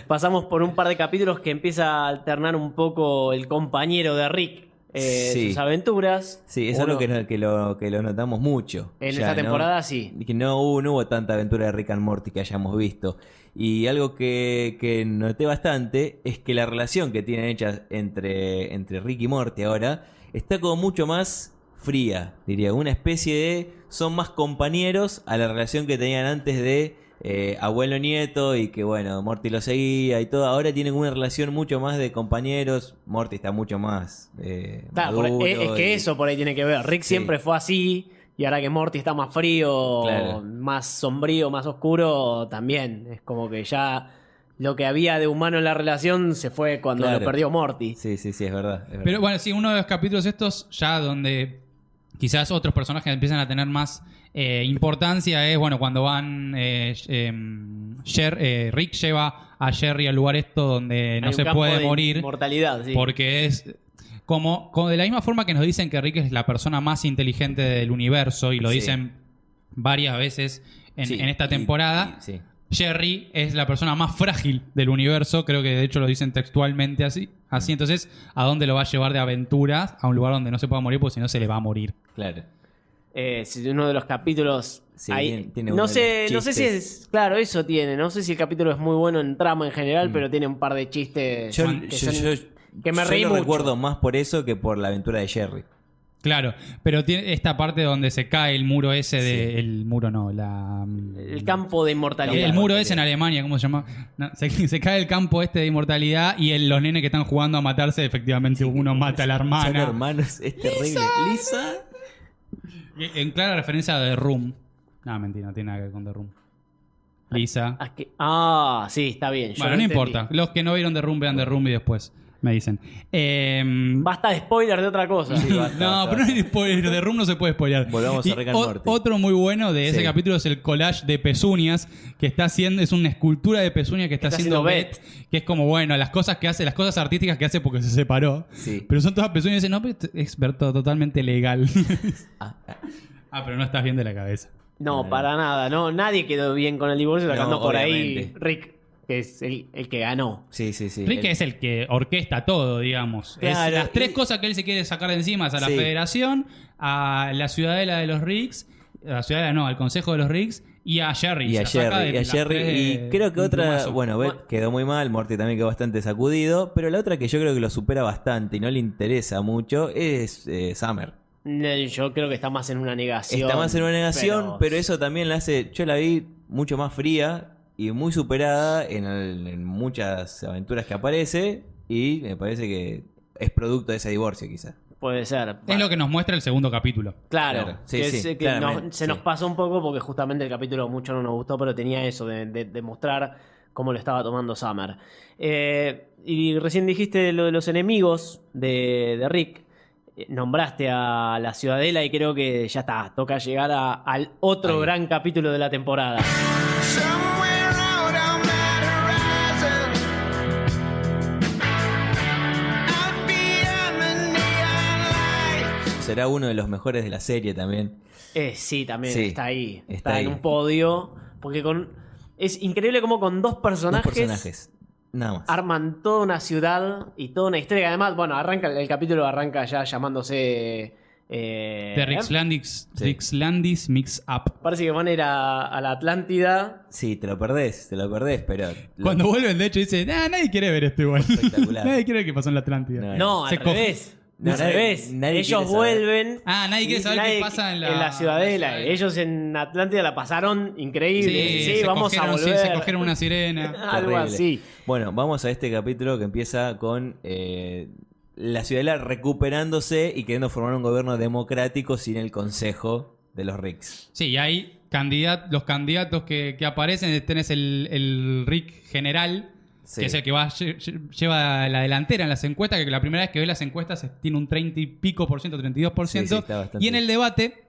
pasamos por un par de capítulos que empieza a alternar un poco el compañero de Rick. Sí. sus aventuras. Sí, es Uno- algo que lo notamos mucho. En ya, esta ¿no? temporada sí. Que no hubo tanta aventura de Rick and Morty que hayamos visto. Y algo que noté bastante es que la relación que tienen hecha entre Rick y Morty ahora está como mucho más fría, diría. Una especie de... Son más compañeros a la relación que tenían antes de abuelo-nieto y que bueno, Morty lo seguía y todo. Ahora tienen una relación mucho más de compañeros. Morty está mucho más Claro, maduro es que y- eso por ahí tiene que ver. Rick Sí. siempre fue así. Y ahora que Morty está más frío, Claro. más sombrío, más oscuro, también. Es como que ya lo que había de humano en la relación se fue cuando Claro. lo perdió Morty. Sí, es verdad. Es verdad. Pero bueno, sí, uno de los capítulos estos, ya donde quizás otros personajes empiezan a tener más importancia, es bueno cuando van. Rick lleva a Jerry al lugar esto donde no Hay un se campo puede de morir. Mortalidad, sí. Porque es. Como de la misma forma que nos dicen que Rick es la persona más inteligente del universo, y lo Sí. dicen varias veces Sí, en esta y- temporada. sí. Jerry es la persona más frágil del universo, creo que de hecho lo dicen textualmente así. Entonces, ¿a dónde lo va a llevar de aventuras? A un lugar donde no se pueda morir, porque si no se le va a morir. Claro. Si uno de los capítulos. Sí, hay- tiene uno no de sé, los no sé si chistes. es. Claro, eso tiene. No sé si el capítulo es muy bueno en trama en general, pero tiene un par de chistes Yo, que, yo- son- yo- que me yo reí lo mucho. recuerdo más por eso que por la aventura de Jerry. Claro, pero tiene esta parte donde se cae el muro ese de... Sí. El muro no, la... El campo de inmortalidad. El muro ese en Alemania, ¿cómo se llama? No, se cae el campo este de inmortalidad y los nenes que están jugando a matarse, efectivamente uno mata a la Son hermana. hermanos, es terrible. Lisa. En clara referencia a The Room. No, mentira, no tiene nada que ver con The Room. Lisa. Sí, está bien. yo Bueno, lo no entendí. importa. Los que no vieron The Room, vean The Room y después me dicen. Basta de spoiler de otra cosa. Sí, basta, No, basta, pero no basta. hay spoiler. De Room no se puede spoilear. Volvamos a Y Rick and Morty. Otro muy bueno de ese Sí. capítulo es el collage de pezuñas que está haciendo. Es una escultura de pezuñas que está haciendo Beth. Beth. Que es como, bueno, las cosas que hace, las cosas artísticas que hace porque se separó. Sí. Pero son todas pezuñas y dicen, no, pero es totalmente legal. Ah, Pero no estás bien de la cabeza. No, para nada. No, nadie quedó bien con el divorcio, sacando No, por ahí obviamente. Rick, que es el que ganó. sí. Rick es el que orquesta todo, digamos. Claro, Las tres y- cosas que él se quiere sacar de encima es a la Sí. Federación, a la Ciudadela de los Ricks, a la Ciudadela no, al Consejo de los Ricks y a Jerry. Y Se a la saca Jerry, de las tres y de creo que un otra, plumazo. bueno, Beth quedó muy mal, Morty también quedó bastante sacudido, pero la otra que yo creo que lo supera bastante y no le interesa mucho es Summer. Yo creo que está más en una negación. Está más en una negación, pero eso también la hace, yo la vi mucho más fría y muy superada en muchas aventuras que aparece y me parece que es producto de ese divorcio quizás. Puede ser. Es lo que nos muestra el segundo capítulo. Claro, Claro, sí, que sí, que claramente, se nos sí. pasó un poco porque justamente el capítulo mucho no nos gustó, pero tenía eso de mostrar cómo lo estaba tomando Summer. Y recién dijiste lo de los enemigos de Rick. Nombraste a la Ciudadela y creo que ya está. Toca llegar al otro Ahí. gran capítulo de la temporada. Somewhere out on that horizon, out beyond the neon lights. Será uno de los mejores de la serie también. Sí, también Sí, está ahí. está Está ahí. en un podio. Porque es increíble cómo con dos Dos personajes personajes, nada más. arman toda una ciudad y toda una historia. Además, bueno, el capítulo arranca ya llamándose. De Rick's Sí. Landis Mix Up. Parece que van a ir a la Atlántida. Sí, te lo perdés, pero... Cuando vuelven, de hecho, dice, nadie quiere ver esto igual. Espectacular. Nadie quiere ver qué pasó en la Atlántida. No, No, Se al co- revés. No, al nadie- revés. nadie Ellos quiere saber. vuelven. Nadie quiere saber qué pasa en la Ciudadela. Ciudadela. Ellos en Atlántida la pasaron increíble. Sí, se vamos a cogieron, volver. sí, se cogieron una sirena. Algo Terrible. así. Bueno, vamos a este capítulo que empieza con la Ciudadela recuperándose y queriendo formar un gobierno democrático sin el consejo de los Ricks. Sí, y hay los candidatos que aparecen. Tenés el Rick general, Sí. que es el que lleva la delantera en las encuestas, que la primera vez que ve las encuestas tiene un 30 y pico por ciento, 32%. Sí, sí, está bastante Y en el debate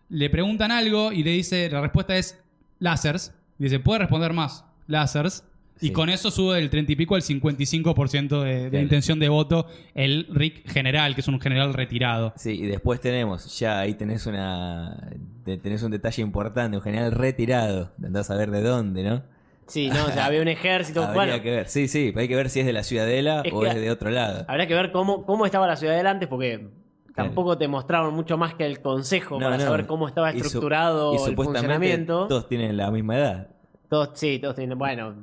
le preguntan algo y le dice, la respuesta es lásers. Y dice, ¿puede responder más? Lásers. Y Sí. con eso sube del 30 y pico al 55% de Claro. intención de voto el Rick general, que es un general retirado. Sí, y después tenemos, ya ahí tenés tenés un detalle importante, un general retirado. Andás a ver de dónde, ¿no? Sí, no, o sea, había un ejército. Habría Bueno, que ver. Sí, sí, hay que ver si es de la Ciudadela Es o que- es de otro lado. habría que ver cómo estaba la ciudad antes, porque tampoco te mostraron mucho más que el consejo No, para no. saber cómo estaba Y su- estructurado y el supuestamente funcionamiento. todos tienen la misma edad. Todos tienen, bueno.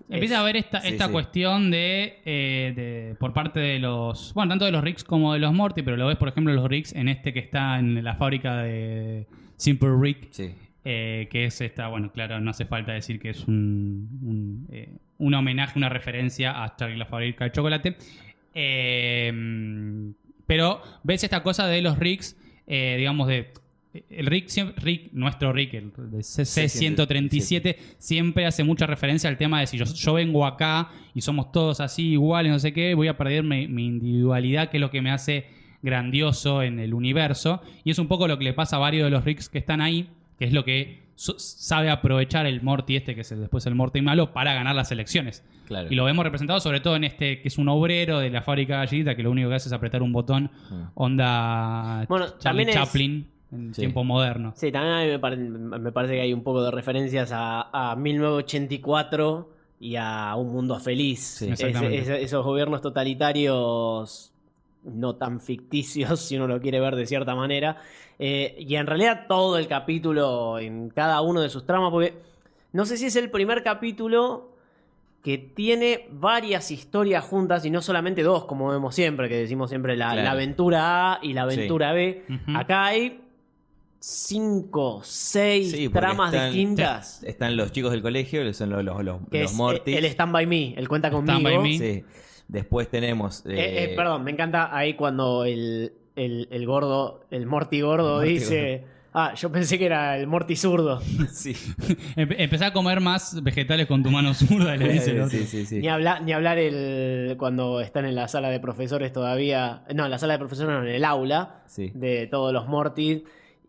Empieza a haber esta sí. cuestión de por parte de los, bueno, tanto de los Ricks como de los Morty, pero lo ves, por ejemplo, los Ricks en que está en la fábrica de Simple Rick, Sí. que es esta, bueno, claro, no hace falta decir que es un homenaje, una referencia a Charlie la fábrica de chocolate. Pero ves esta cosa de los Ricks, digamos, el nuestro Rick, el de C137, siempre hace mucha referencia al tema de si yo vengo acá y somos todos así iguales, no sé qué, voy a perder mi individualidad, que es lo que me hace grandioso en el universo. Y es un poco lo que le pasa a varios de los Ricks que están ahí, que es lo que sabe aprovechar el Morty que es después el Morty malo, para ganar las elecciones. Claro. Y lo vemos representado sobre todo en que es un obrero de la fábrica de galletita, que lo único que hace es apretar un botón, onda Bueno, Charlie también es- Chaplin en Sí. tiempo moderno. Sí, también a mí me parece que hay un poco de referencias a 1984 y a Un Mundo Feliz. Sí. Exactamente. Esos gobiernos totalitarios no tan ficticios, si uno lo quiere ver de cierta manera. Y en realidad todo el capítulo en cada uno de sus tramas, porque no sé si es el primer capítulo que tiene varias historias juntas y no solamente dos, como vemos siempre, que decimos siempre la Claro. aventura A y la aventura B. Ujú. Acá hay 5, 6 Sí, porque tramas distintas. Están los chicos del colegio, que son los Que es Mortys. el Stand By Me, el Cuenta Stand Conmigo. By Me. Sí. Después tenemos. Perdón, me encanta ahí cuando el gordo, el Morty gordo Morty dice... Ah, yo pensé que era el Morty zurdo. Sí. Empezá a comer más vegetales con tu mano zurda, le dice el otro. Sí. Ni hablar cuando están en la sala de profesores todavía... No, en la sala de profesores no, en el aula Sí. de todos los Mortys.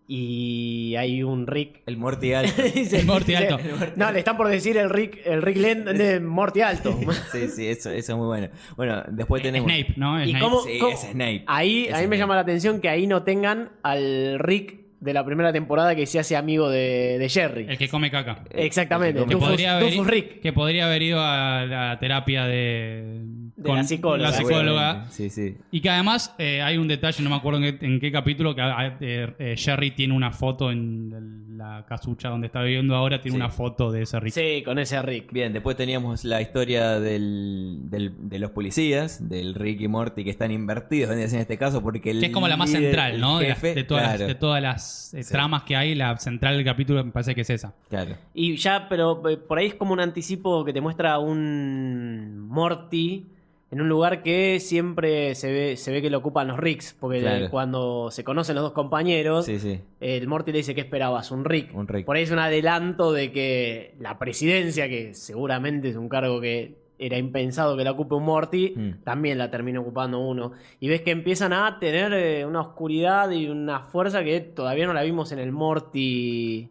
Y hay un Rick... El Morty alto. Dice- El Morty dice- alto. No, le están por decir el Rick Lent de Morty alto. Sí, eso es muy bueno. Bueno, después tenemos. Snape, ¿no? ¿Y Snape. cómo- Sí, cómo- es Snape. Ahí, Es a mí me Snape. llama la atención que ahí no tengan al Rick de la primera temporada que se hace amigo de Jerry. El que come caca. Exactamente, el que come- Dufus Rick. Que podría haber ido a la terapia de la psicóloga. la psicóloga. Seguramente. Sí. Y que además hay un detalle, no me acuerdo en qué capítulo, que Jerry tiene una foto en la casucha donde está viviendo ahora, tiene Sí. una foto de ese Rick. Sí, con ese Rick. Bien, después teníamos la historia de los policías, del Rick y Morty, que están invertidos en este caso, porque el Que es como la más líder, central, el ¿no? jefe, de todas claro, las, de todas las tramas que hay, la central del capítulo me parece que es esa. claro. Y ya, pero por ahí es como un anticipo que te muestra un Morty en un lugar que siempre se ve que lo ocupan los Ricks. Porque Claro. cuando se conocen los dos compañeros, Sí. el Morty le dice que esperabas, un Rick. Un Rick. Por ahí es un adelanto de que la presidencia, que seguramente es un cargo que era impensado que la ocupe un Morty, también la termina ocupando uno. Y ves que empiezan a tener una oscuridad y una fuerza que todavía no la vimos en el Morty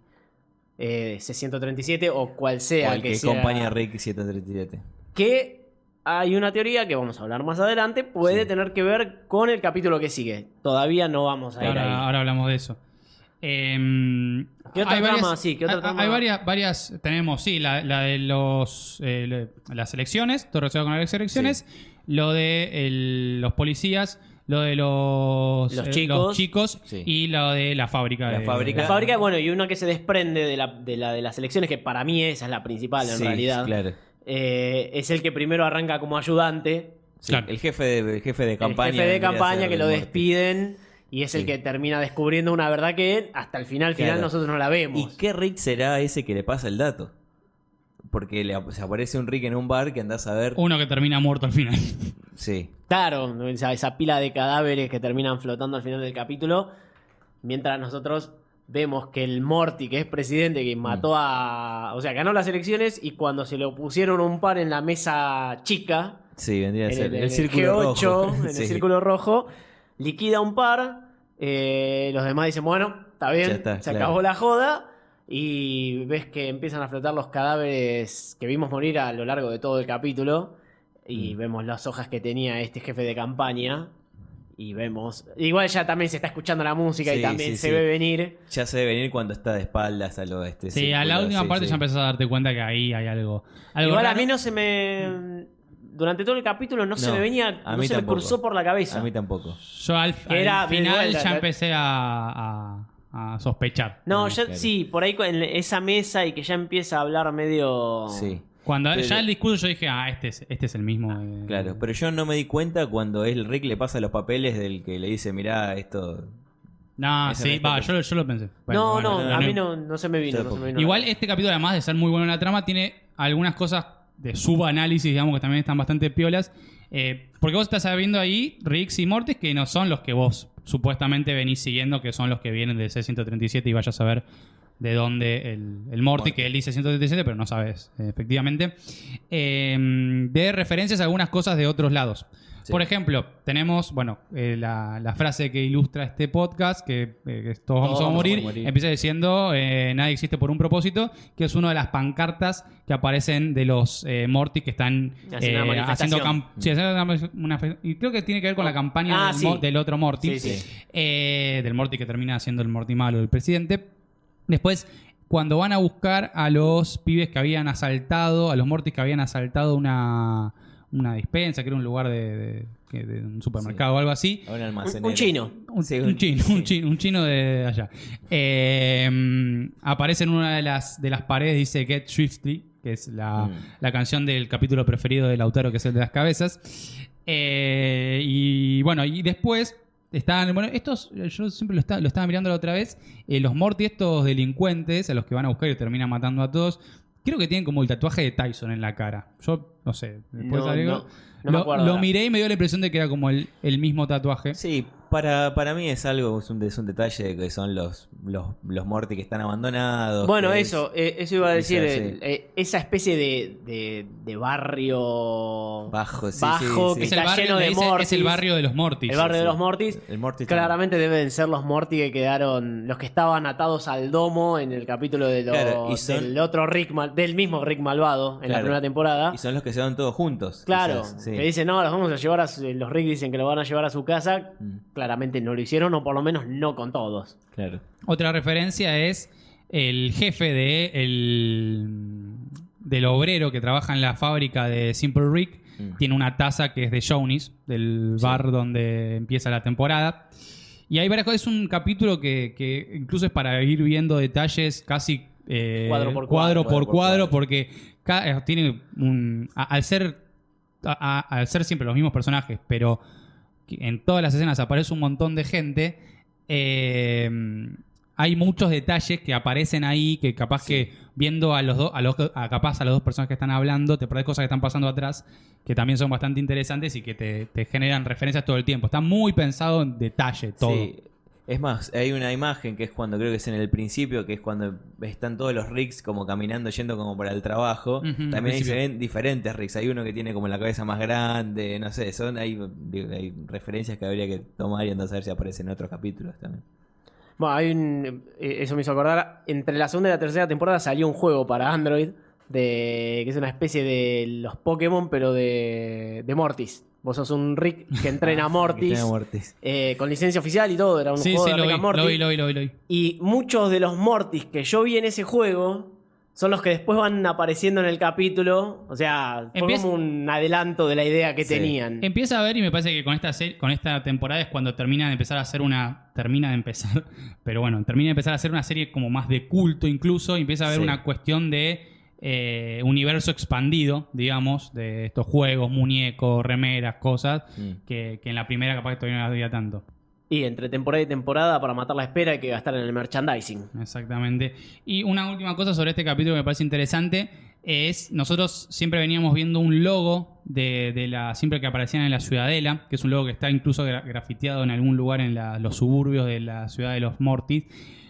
C137 o cual sea O el que sea. acompaña a Rick 737. Que hay una teoría que vamos a hablar más adelante, puede Sí. tener que ver con el capítulo que sigue. Todavía no vamos a ir ahí. Ahora hablamos de eso. ¿Qué otra trama? Sí, ¿qué otra trama? Hay varias. Tenemos, sí, la de las elecciones, todo relacionado con las elecciones. Lo de los policías. Lo de los chicos Sí. y lo de la fábrica. La fábrica. La fábrica, bueno, y una que se desprende de las elecciones, que para mí esa es la principal en Sí, realidad. claro. Es el que primero arranca como ayudante. Sí, Claro. el jefe de campaña. El jefe de vendría a campaña ser que lo Morty. despiden y es el Sí. que termina descubriendo una verdad que hasta el final Claro. nosotros no la vemos. ¿Y qué Rick será ese que le pasa el dato? Porque se aparece un Rick en un bar que andás a ver. Uno que termina muerto al final. Sí. Claro, esa pila de cadáveres que terminan flotando al final del capítulo, mientras nosotros vemos que el Morty, que es presidente, que mató o sea, ganó las elecciones y cuando se lo pusieron un par en la mesa chica, Sí, vendría a en ser el el círculo G8, rojo. en el Sí. círculo rojo, liquida un par, los demás dicen, bueno, está bien, Ya está, se claro. acabó la joda, y ves que empiezan a flotar los cadáveres que vimos morir a lo largo de todo el capítulo, y vemos las hojas que tenía este jefe de campaña, Y vemos. Igual ya también se está escuchando la música y Sí, también sí, se sí. ve venir. Ya se ve venir cuando está de espaldas al oeste. Sí, a la última parte ya empezás a darte cuenta que ahí hay algo Igual a raro. mí no se me. Durante todo el capítulo no se me venía. a No mí se me tampoco. cruzó por la cabeza. A mí tampoco. Yo al era bien final vuelta, ya la- empecé a sospechar. No, ya claro. sí, por ahí en esa mesa y que ya empieza a hablar medio. Sí. Cuando Pero- ya el discurso yo dije, este es el mismo. Claro, pero yo no me di cuenta cuando Rick le pasa los papeles del que le dice, mirá, esto... No, Ese sí, no va, es yo lo pensé. No, Bueno, no, a mí no se me vino. Yo no se me vino Igual nada. este capítulo, además de ser muy bueno en la trama, tiene algunas cosas de subanálisis, digamos, que también están bastante piolas. Porque vos estás sabiendo ahí Riggs y Mortis que no son los que vos supuestamente venís siguiendo, que son los que vienen de C-137 y vayas a saber de dónde el Morty, que él dice 137, pero no sabes, efectivamente. De referencias a algunas cosas de otros lados. Sí. Por ejemplo, tenemos, bueno, la frase que ilustra este podcast, que todos vamos a morir, empieza diciendo, nadie existe por un propósito, que es una de las pancartas que aparecen de los Morty que están Haciendo una manifestación. haciendo y creo que tiene que ver con la campaña sí. del otro Morty. Sí, sí. Del Morty que termina siendo el Morty malo del presidente. Después, cuando van a buscar a los pibes que habían asaltado, a los Mortys que habían asaltado una dispensa, que era un lugar de un supermercado o algo así. A un almacenero. Un chino. Sí, Un chino de allá. Aparece en una de las paredes, dice Get Swiftly, que es la canción del capítulo preferido de Lautaro, que es el de las cabezas. Y bueno, y después están, bueno, estos, yo siempre lo estaba mirando la otra vez, los Morty, estos delincuentes a los que van a buscar y terminan matando a todos, creo que tienen como el tatuaje de Tyson en la cara. Yo no sé, después No, algo. no me acuerdo Lo ahora. miré y me dio la impresión de que era como el mismo tatuaje. Sí, para mí es algo, es un detalle de que son los Morty que están abandonados. Bueno, que eso iba a decir. sí. Esa especie de barrio Bajo, sí, bajo sí, que sí. está lleno de Mortys. Es el barrio de los Mortys. El barrio de sí. los Mortys. El Morty Claramente deben ser los Morty que quedaron, los que estaban atados al domo en el capítulo de Claro, y son- del otro Rick del mismo Rick malvado en la Claro. primera temporada. Y son los que se van todos juntos. Claro, quizás, sí. que dicen, no, los vamos a llevar los Rick dicen que lo van a llevar a su casa. Claramente no lo hicieron, o por lo menos no con todos. Claro. Otra referencia es el jefe del obrero que trabaja en la fábrica de Simple Rick. Tiene una taza que es de Shoney's, del bar donde empieza la temporada. Y hay varias cosas. Es un capítulo que incluso es para ir viendo detalles casi Cuadro por cuadro, cuadro. porque tiene al ser siempre los mismos personajes, pero que en todas las escenas aparece un montón de gente. Hay muchos detalles que aparecen ahí que capaz que viendo a los capaz a las dos personas que están hablando te perdés cosas que están pasando atrás que también son bastante interesantes y que te generan referencias todo el tiempo. Está muy pensado en detalle todo. Sí. Es más, hay una imagen que es cuando creo que es en el principio, que es cuando están todos los Ricks como caminando, yendo como para el trabajo. Ujú, al También ahí se principio. ven diferentes Ricks. Hay uno que tiene como la cabeza más grande, no sé, hay referencias que habría que tomar y andar a ver si aparecen en otros capítulos también. Bueno, eso me hizo acordar, entre la segunda y la tercera temporada salió un juego para Android que es una especie de los Pokémon, pero de Mortis. Vos sos un Rick que entrena a Mortis, Que tiene Mortis. con licencia oficial y todo, era un Sí, juego sí, de lo Rick vi, and Morty. lo vi. Y muchos de los Mortis que yo vi en ese juego son los que después van apareciendo en el capítulo. O sea, fue Empieza- como un adelanto de la idea que Sí. tenían. Empieza a ver y me parece que con esta temporada es cuando termina de empezar a hacer termina de empezar a hacer una serie como más de culto incluso, y empieza a haber Sí. una cuestión de universo expandido, digamos, de estos juegos, muñecos, remeras, cosas, que en la primera capaz que todavía no había tanto. Y entre temporada y temporada, para matar la espera, hay que gastar en el merchandising. Exactamente. Y una última cosa sobre este capítulo que me parece interesante es, nosotros siempre veníamos viendo un logo siempre que aparecían en la Ciudadela, que es un logo que está incluso grafiteado en algún lugar en los suburbios de la ciudad de los Mortys,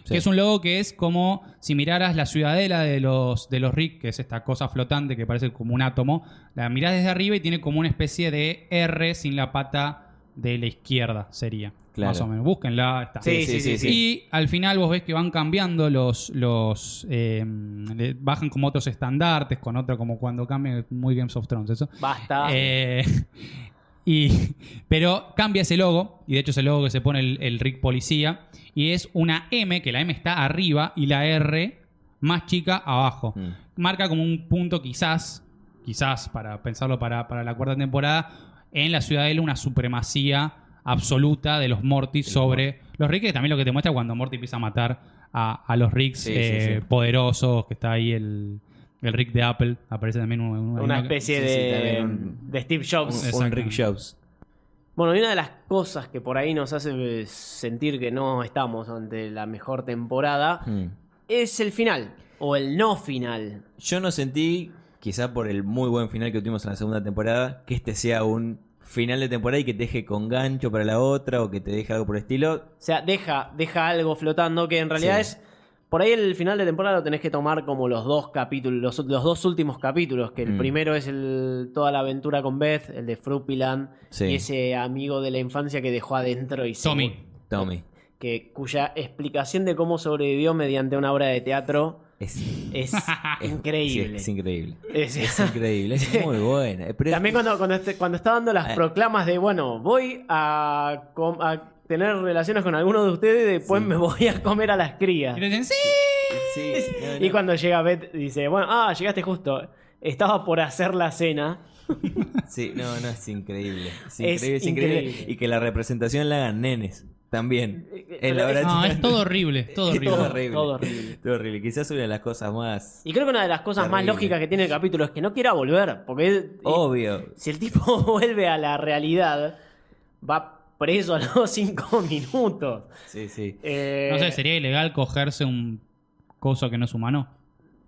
que es un logo que es como si miraras la Ciudadela de los Rick, que es esta cosa flotante que parece como un átomo, la mirás desde arriba y tiene como una especie de R sin la pata de la izquierda, sería. Claro. Más o menos. Búsquenla, está. Sí. Y al final vos ves que van cambiando bajan como otros estandartes con otro, como cuando cambian, muy Games of Thrones eso. Basta. Pero cambia ese logo, y de hecho es el logo que se pone el Rick policía, y es una M, que la M está arriba, y la R más chica abajo. Marca como un punto quizás, para pensarlo para la cuarta temporada, en la Ciudadela una supremacía absoluta de los Mortys sobre los Rick, que también lo que te muestra cuando Morty empieza a matar a los Ricks poderosos, que está ahí el Rick de Apple, aparece también una especie de Steve Jobs. Un Rick Jobs. Bueno, y una de las cosas que por ahí nos hace sentir que no estamos ante la mejor temporada es el final, o el no final. Yo no sentí, quizá por el muy buen final que tuvimos en la segunda temporada, que este sea un final de temporada y que te deje con gancho para la otra o que te deje algo por el estilo. O sea, deja algo flotando que en realidad es... Por ahí el final de temporada lo tenés que tomar como los dos capítulos, los dos últimos capítulos, que el primero es toda la aventura con Beth, el de Fruitland, y ese amigo de la infancia que dejó adentro y Tommy. Cuya explicación de cómo sobrevivió mediante una obra de teatro es increíble. Sí, es increíble. Es increíble, es muy buena. Pero también cuando está dando las proclamas de, bueno, voy a tener relaciones con alguno de ustedes y después me voy a comer a las crías. Y te dicen, ¡sí! Y cuando llega Beth dice, bueno, llegaste justo. Estaba por hacer la cena. Sí, no, es increíble. Es increíble. Y que la representación la hagan nenes también. Es todo horrible. Todo horrible. Quizás una de las cosas más... Y creo que una de las cosas más lógicas que tiene el capítulo es que no quiera volver. Porque obvio. Si el tipo vuelve a la realidad, va preso a los 5 minutos. Sí. No sé, ¿sería ilegal cogerse un coso que no es humano?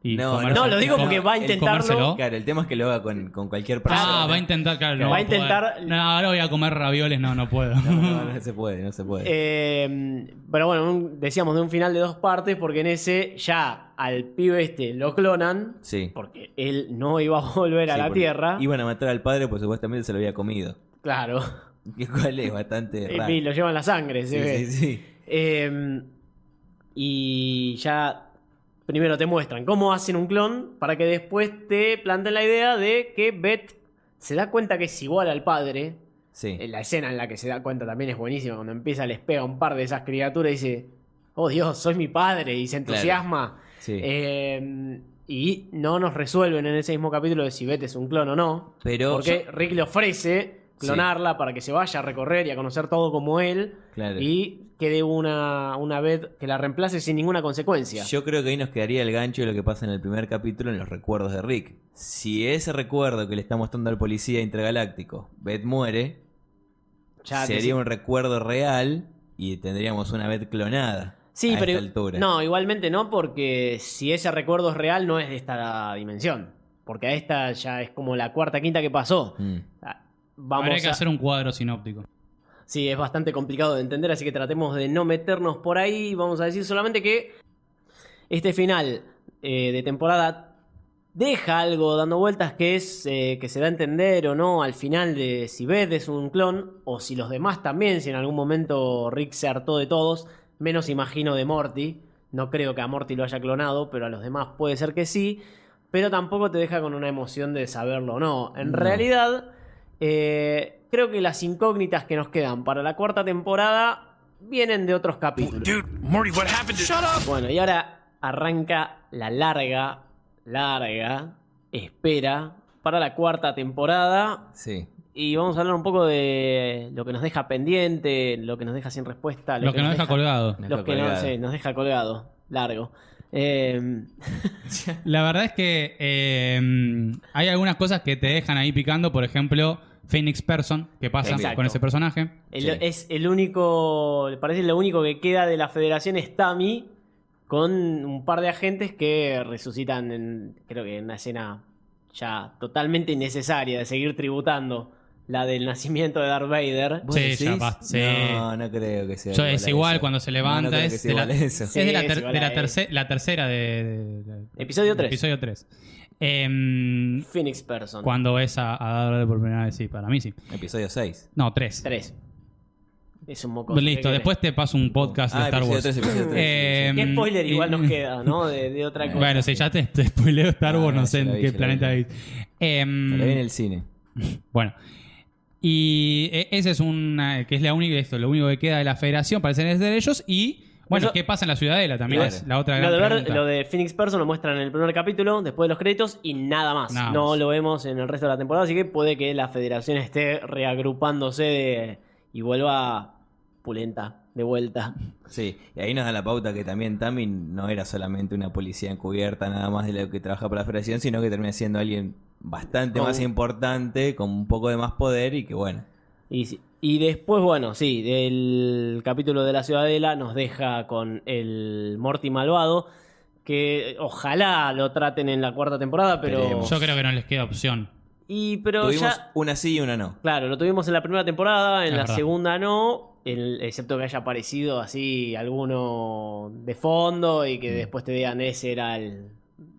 No, lo digo porque va a intentarlo. Claro, el tema es que lo haga con cualquier persona. Va a intentar, claro. No va a intentar. No, ahora voy a comer ravioles, no puedo. No se puede. Pero bueno, decíamos de un final de 2 partes, porque en ese ya al pibe lo clonan. Sí. Porque él no iba a volver a la Tierra. Iban a matar al padre, pues supuestamente se lo había comido. Claro. Cual es bastante raro. Y lo llevan la sangre, se ve. Sí. Y ya primero te muestran cómo hacen un clon para que después te planteen la idea de que Beth se da cuenta que es igual al padre. Sí. La escena en la que se da cuenta también es buenísima. Cuando empieza, les pega un par de esas criaturas y dice, oh Dios, soy mi padre, y se entusiasma. Claro. Sí. Y no nos resuelven en ese mismo capítulo de si Beth es un clon o no. Porque Rick le ofrece clonarla para que se vaya a recorrer y a conocer todo como él. Claro. Y quede una Beth que la reemplace sin ninguna consecuencia. Yo creo que ahí nos quedaría el gancho de lo que pasa en el primer capítulo en los recuerdos de Rick. Si ese recuerdo que le está mostrando al policía intergaláctico, Beth muere, sería un recuerdo real y tendríamos una Beth clonada. Sí, a pero esta altura. No, igualmente no, porque si ese recuerdo es real, no es de esta dimensión. Porque a esta ya es como la cuarta, quinta que pasó. Habría que hacer un cuadro sinóptico. Sí, es bastante complicado de entender, así que tratemos de no meternos por ahí. Vamos a decir solamente que este final de temporada deja algo dando vueltas, que es que se da a entender o no al final de si Beth es un clon o si los demás también, si en algún momento Rick se hartó de todos, menos imagino de Morty. No creo que a Morty lo haya clonado, pero a los demás puede ser que sí. Pero tampoco te deja con una emoción de saberlo o no. En realidad... creo que las incógnitas que nos quedan para la cuarta temporada vienen de otros capítulos. Dude, Morty, what happened to... Shut up! Bueno, y ahora arranca la larga espera para la cuarta temporada. Sí. Y vamos a hablar un poco de lo que nos deja pendiente, lo que nos deja sin respuesta. Lo que nos deja colgado. Nos deja colgado. Largo. La verdad es que hay algunas cosas que te dejan ahí picando. Por ejemplo, Phoenix Person, que pasa con ese personaje. Es el único, parece lo único que queda de la Federación es Tammy, con un par de agentes que resucitan creo que en una escena ya totalmente innecesaria de seguir tributando la del nacimiento de Darth Vader. Sí, ya basta. Sí. No creo que sea. Es igual cuando se levanta. No es de la tercera de episodio 3. Episodio 3. Phoenix Person. Cuando ves a Darth Vader por primera vez, sí, para mí sí. Episodio 6. No, 3. 3. Es un moco. Listo, después te paso un podcast de Star Wars. Episodio 3. ¿Qué spoiler igual nos queda, no? De otra cosa. Bueno, si ya te spoileo Star Wars, no sé en qué planeta vivís. Lo vi en el cine. Bueno. Y ese es que es lo único que queda de la Federación, parecen ser ellos. Y bueno, Eso- ¿qué pasa en la Ciudadela? También Claro. es la otra Lo gran de, pregunta. lo de Phoenix Person lo muestran en el primer capítulo, después de los créditos, y nada más. Nada No más. lo vemos en el resto de la temporada, así que puede que la Federación esté reagrupándose y vuelva pulenta, de vuelta. Sí, y ahí nos da la pauta que también Tammy no era solamente una policía encubierta nada más de lo que trabaja para la Federación, sino que termina siendo alguien bastante Con- más importante, con un poco de más poder y que bueno. Y después, bueno, sí, del capítulo de la Ciudadela nos deja con el Morty malvado, que ojalá lo traten en la cuarta temporada, pero... Esperemos. Yo creo que no les queda opción. Pero Tuvimos ya... una sí y una no. Claro, lo tuvimos en la primera temporada, en Es la verdad. segunda no, excepto que haya aparecido así alguno de fondo y que después te digan ese era el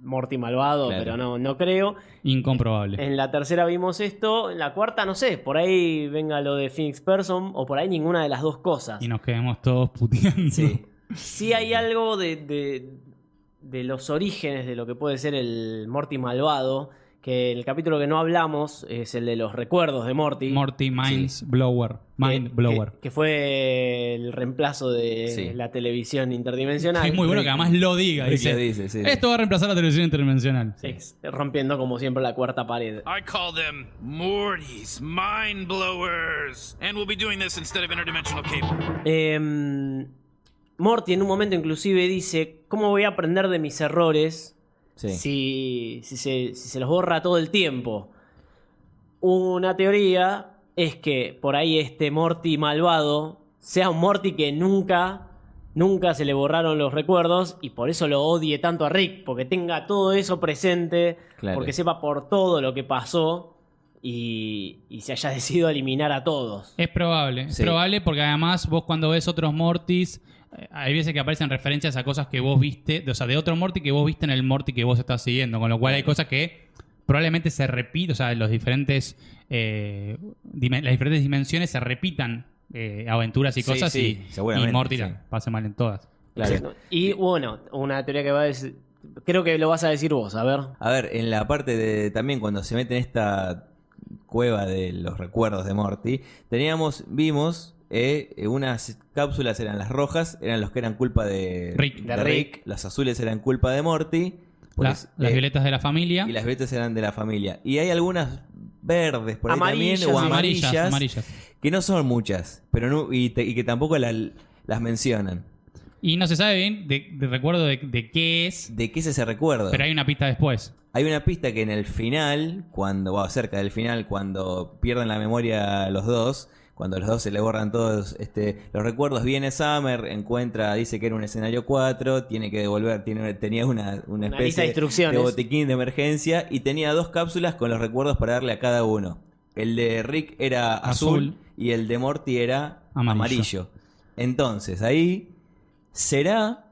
Morty malvado, Claro. pero no creo. Incomprobable. En la tercera vimos esto, en la cuarta no sé, por ahí venga lo de Phoenix Person o por ahí ninguna de las dos cosas. Y nos quedemos todos puteando. Sí. Sí hay algo de los orígenes de lo que puede ser el Morty malvado, que el capítulo que no hablamos es el de los recuerdos de Morty. Morty Mind Blower. Mind Blower. Que fue el reemplazo de Sí. la televisión interdimensional. Es muy bueno que además lo diga. Rick Dice, lo dice, sí. esto va a reemplazar la televisión interdimensional. Rompiendo como siempre la cuarta pared. I call them Morty's Mind Blowers. And we'll be doing this instead of interdimensional cable. Morty en un momento inclusive dice, ¿cómo voy a aprender de mis errores Sí. si se los borra todo el tiempo? Una teoría es que por ahí este Morty malvado sea un Morty que nunca se le borraron los recuerdos y por eso lo odie tanto a Rick, porque tenga todo eso presente, Claro. porque sepa por todo lo que pasó y se haya decidido eliminar a todos. Es probable Sí. porque además vos cuando ves otros Mortys, hay veces que aparecen referencias a cosas que vos viste, o sea, de otro Morty que vos viste en el Morty que vos estás siguiendo, con lo cual hay cosas que probablemente se repiten, o sea, las diferentes dimensiones se repitan aventuras y Sí, cosas sí, y seguramente, Morty sí. la pase mal en todas. Claro. Exacto. Y bueno, una teoría que va a decir, creo que lo vas a decir vos, a ver. A ver, en la parte de también cuando se mete en esta cueva de los recuerdos de Morty, vimos unas cápsulas, eran las rojas, eran los que eran culpa de Rick. De Rick. Las azules eran culpa de Morty. pues, Las violetas de la familia. Y las violetas eran de la familia. Y hay algunas verdes por ahí Amarillas, también, o amarillas, amarillas, amarillas. que no son muchas, pero no, y que tampoco las mencionan. Y no se sabe bien de recuerdo de qué es, ¿De qué es ese recuerdo? pero hay una pista después. Hay una pista que en el final, cerca del final, cuando pierden la memoria los dos, cuando los dos se le borran todos los recuerdos, viene Summer, dice que era un escenario 4, tiene que devolver, tenía una lista especie de instrucciones. de botiquín de emergencia y tenía 2 cápsulas con los recuerdos para darle a cada uno. El de Rick era azul y el de Morty era amarillo. Entonces ahí será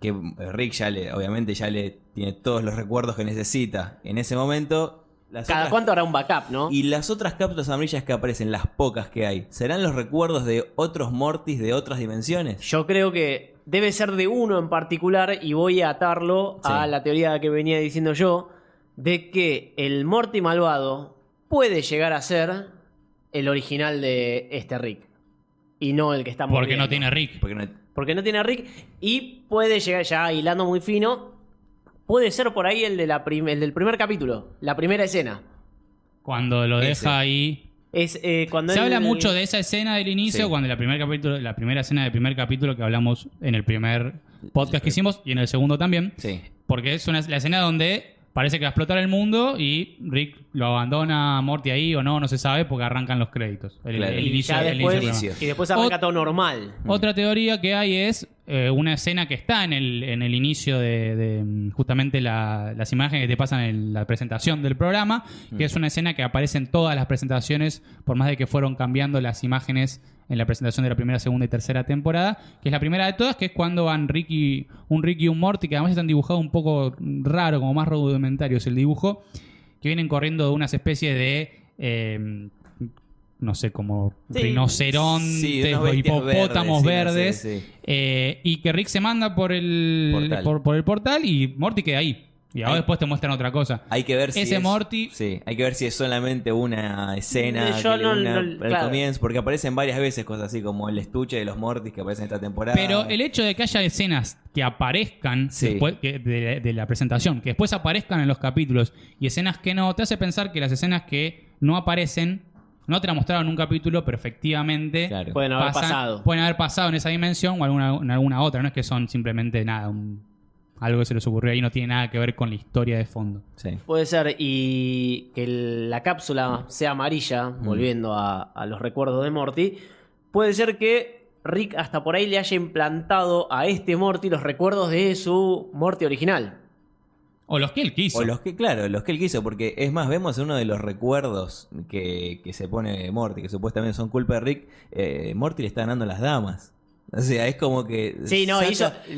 que Rick obviamente ya le tiene todos los recuerdos que necesita en ese momento. Cada cuánto hará un backup, ¿no? Y las otras cápsulas amarillas que aparecen, las pocas que hay, ¿serán los recuerdos de otros Mortys de otras dimensiones? Yo creo que debe ser de uno en particular y voy a atarlo a Sí. la teoría que venía diciendo yo de que el Morty malvado puede llegar a ser el original de este Rick y no el que estamos Porque viendo. no tiene Rick. Porque no tiene a Rick y puede llegar, ya hilando muy fino, puede ser por ahí el del primer capítulo, la primera escena. Cuando lo Ese. deja ahí. Es cuando Se él- habla mucho de esa escena del inicio, Sí. cuando la primera escena del primer capítulo que hablamos en el primer podcast que hicimos y en el segundo también. Sí. Porque es la escena donde parece que va a explotar el mundo y Rick lo abandona a Morty ahí o no se sabe porque arrancan los créditos. Claro. y inicio ya del después, programa. y después arranca todo normal. Otra teoría que hay es una escena que está en el inicio de justamente las imágenes que te pasan en la presentación del programa, que es una escena que aparece en todas las presentaciones, por más de que fueron cambiando las imágenes en la presentación de la primera, segunda y tercera temporada, que es la primera de todas, que es cuando van un Rick y un Morty, que además están dibujados un poco raro, como más rudimentarios el dibujo, que vienen corriendo de unas especies de... no sé, como Sí. rinocerontes Sí, unas o bestias hipopótamos verdes, sí, verdes. no sé, sí. Y que Rick se manda por el Portal. por el portal y Morty queda ahí. Y ahora después te muestran otra cosa. Hay que ver si Ese es, Morty... Sí, hay que ver si es solamente una escena Yo no- al claro. comienzo, porque aparecen varias veces cosas así como el estuche de los Mortys que aparecen esta temporada. Pero el hecho de que haya escenas que aparezcan Sí. después de la presentación, que después aparezcan en los capítulos y escenas que no, te hace pensar que las escenas que no aparecen no te la mostraron en un capítulo, pero efectivamente Claro. Pueden haber pasado. pueden haber pasado en esa dimensión o en alguna otra. No es que son simplemente nada, algo que se les ocurrió ahí, no tiene nada que ver con la historia de fondo. Sí. Puede ser, y que la cápsula sea amarilla, volviendo a los recuerdos de Morty, puede ser que Rick hasta por ahí le haya implantado a este Morty los recuerdos de su Morty original. O los que él quiso. O los que él quiso, porque es más, vemos uno de los recuerdos que se pone Morty, que supuestamente son culpa de Rick, Morty le está ganando a las damas. O sea, es como que... Sí, no, le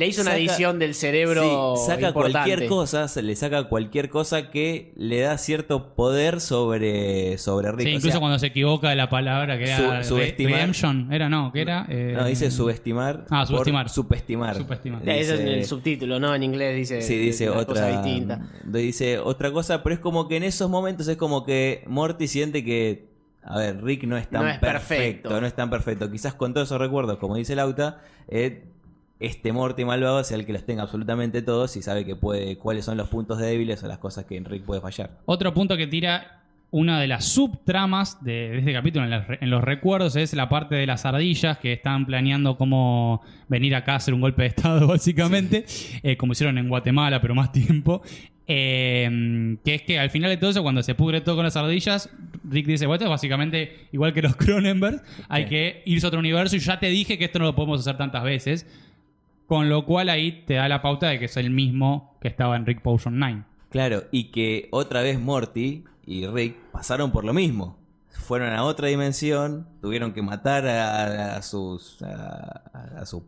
hizo una edición del cerebro Sí, saca importante. cualquier cosa, se le saca cualquier cosa que le da cierto poder sobre Rick. Sí, O incluso sea, cuando se equivoca de la palabra que era subestimar. redemption, era no, que era... no, dice subestimar. Ah, subestimar. Por subestimar. Subestimar. Eso es en Dice- el subtítulo, ¿no? En inglés dice, Sí, dice una otra cosa distinta. Dice otra cosa, pero es como que en esos momentos es como que Morty siente que, a ver, Rick no es tan No es perfecto. no es tan perfecto. Quizás con todos esos recuerdos, como dice Lauta, este Morty malvado sea el que los tenga absolutamente todos y sabe que cuáles son los puntos débiles o las cosas que Rick puede fallar. Otro punto que tira una de las subtramas de este capítulo en los recuerdos es la parte de las ardillas que están planeando cómo venir acá a hacer un golpe de estado, básicamente, como hicieron en Guatemala, pero más tiempo. Que es que al final de todo eso, cuando se pudre todo con las ardillas, Rick dice, bueno, esto es básicamente igual que los Cronenberg, hay que irse a otro universo y ya te dije que esto no lo podemos hacer tantas veces. Con lo cual ahí te da la pauta de que es el mismo que estaba en Rick Potion 9. Claro, y que otra vez Morty y Rick pasaron por lo mismo. Fueron a otra dimensión, tuvieron que matar a sus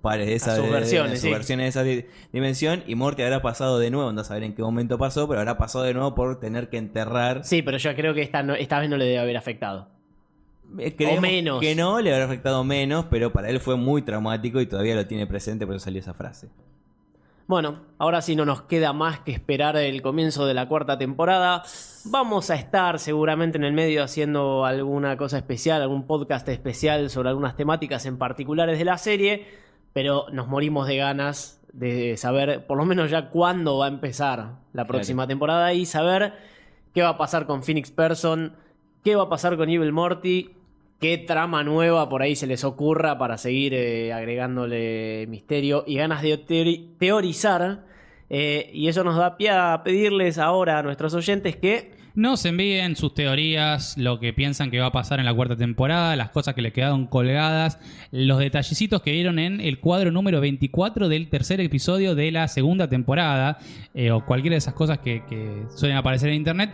pares de esa A sus versiones, a sus sí. versiones de esa dimensión, y Morty habrá pasado de nuevo, no saber en qué momento pasó, pero habrá pasado de nuevo por tener que enterrar. Sí, pero yo creo que esta vez no le debe haber afectado. Creemos o menos. que no, le habrá afectado menos, pero para él fue muy traumático y todavía lo tiene presente, por eso salió esa frase. Bueno, ahora sí no nos queda más que esperar el comienzo de la cuarta temporada. Vamos a estar seguramente en el medio haciendo alguna cosa especial, algún podcast especial sobre algunas temáticas en particulares de la serie, pero nos morimos de ganas de saber por lo menos ya cuándo va a empezar la próxima temporada y saber qué va a pasar con Phoenix Person, qué va a pasar con Evil Morty, qué trama nueva por ahí se les ocurra para seguir agregándole misterio y ganas de teorizar. Y eso nos da pie a pedirles ahora a nuestros oyentes que... Nos envíen sus teorías, lo que piensan que va a pasar en la cuarta temporada, las cosas que le quedaron colgadas, los detallecitos que vieron en el cuadro número 24 del tercer episodio de la segunda temporada, o cualquiera de esas cosas que suelen aparecer en internet.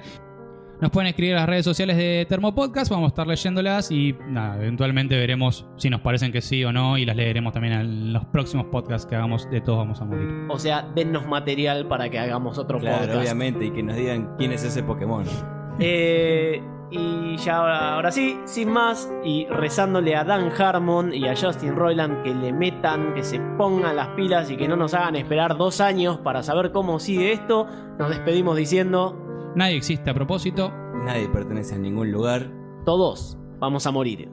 Nos pueden escribir a las redes sociales de Termopodcast, vamos a estar leyéndolas y nada, eventualmente veremos si nos parecen que sí o no y las leeremos también en los próximos podcasts que hagamos de Todos Vamos a Morir. O sea, dennos material para que hagamos otro Claro, podcast. obviamente, y que nos digan quién es ese Pokémon. Y ya ahora sí, sin más, y rezándole a Dan Harmon y a Justin Roiland que le metan, que se pongan las pilas y que no nos hagan esperar 2 años para saber cómo sigue esto, nos despedimos diciendo... Nadie existe a propósito. Nadie pertenece a ningún lugar. Todos vamos a morir.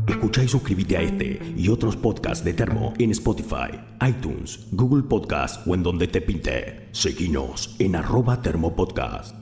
Escucha y suscríbete a este y otros podcasts de Termo en Spotify, iTunes, Google Podcast o en donde te pinte. Seguinos en @termopodcast.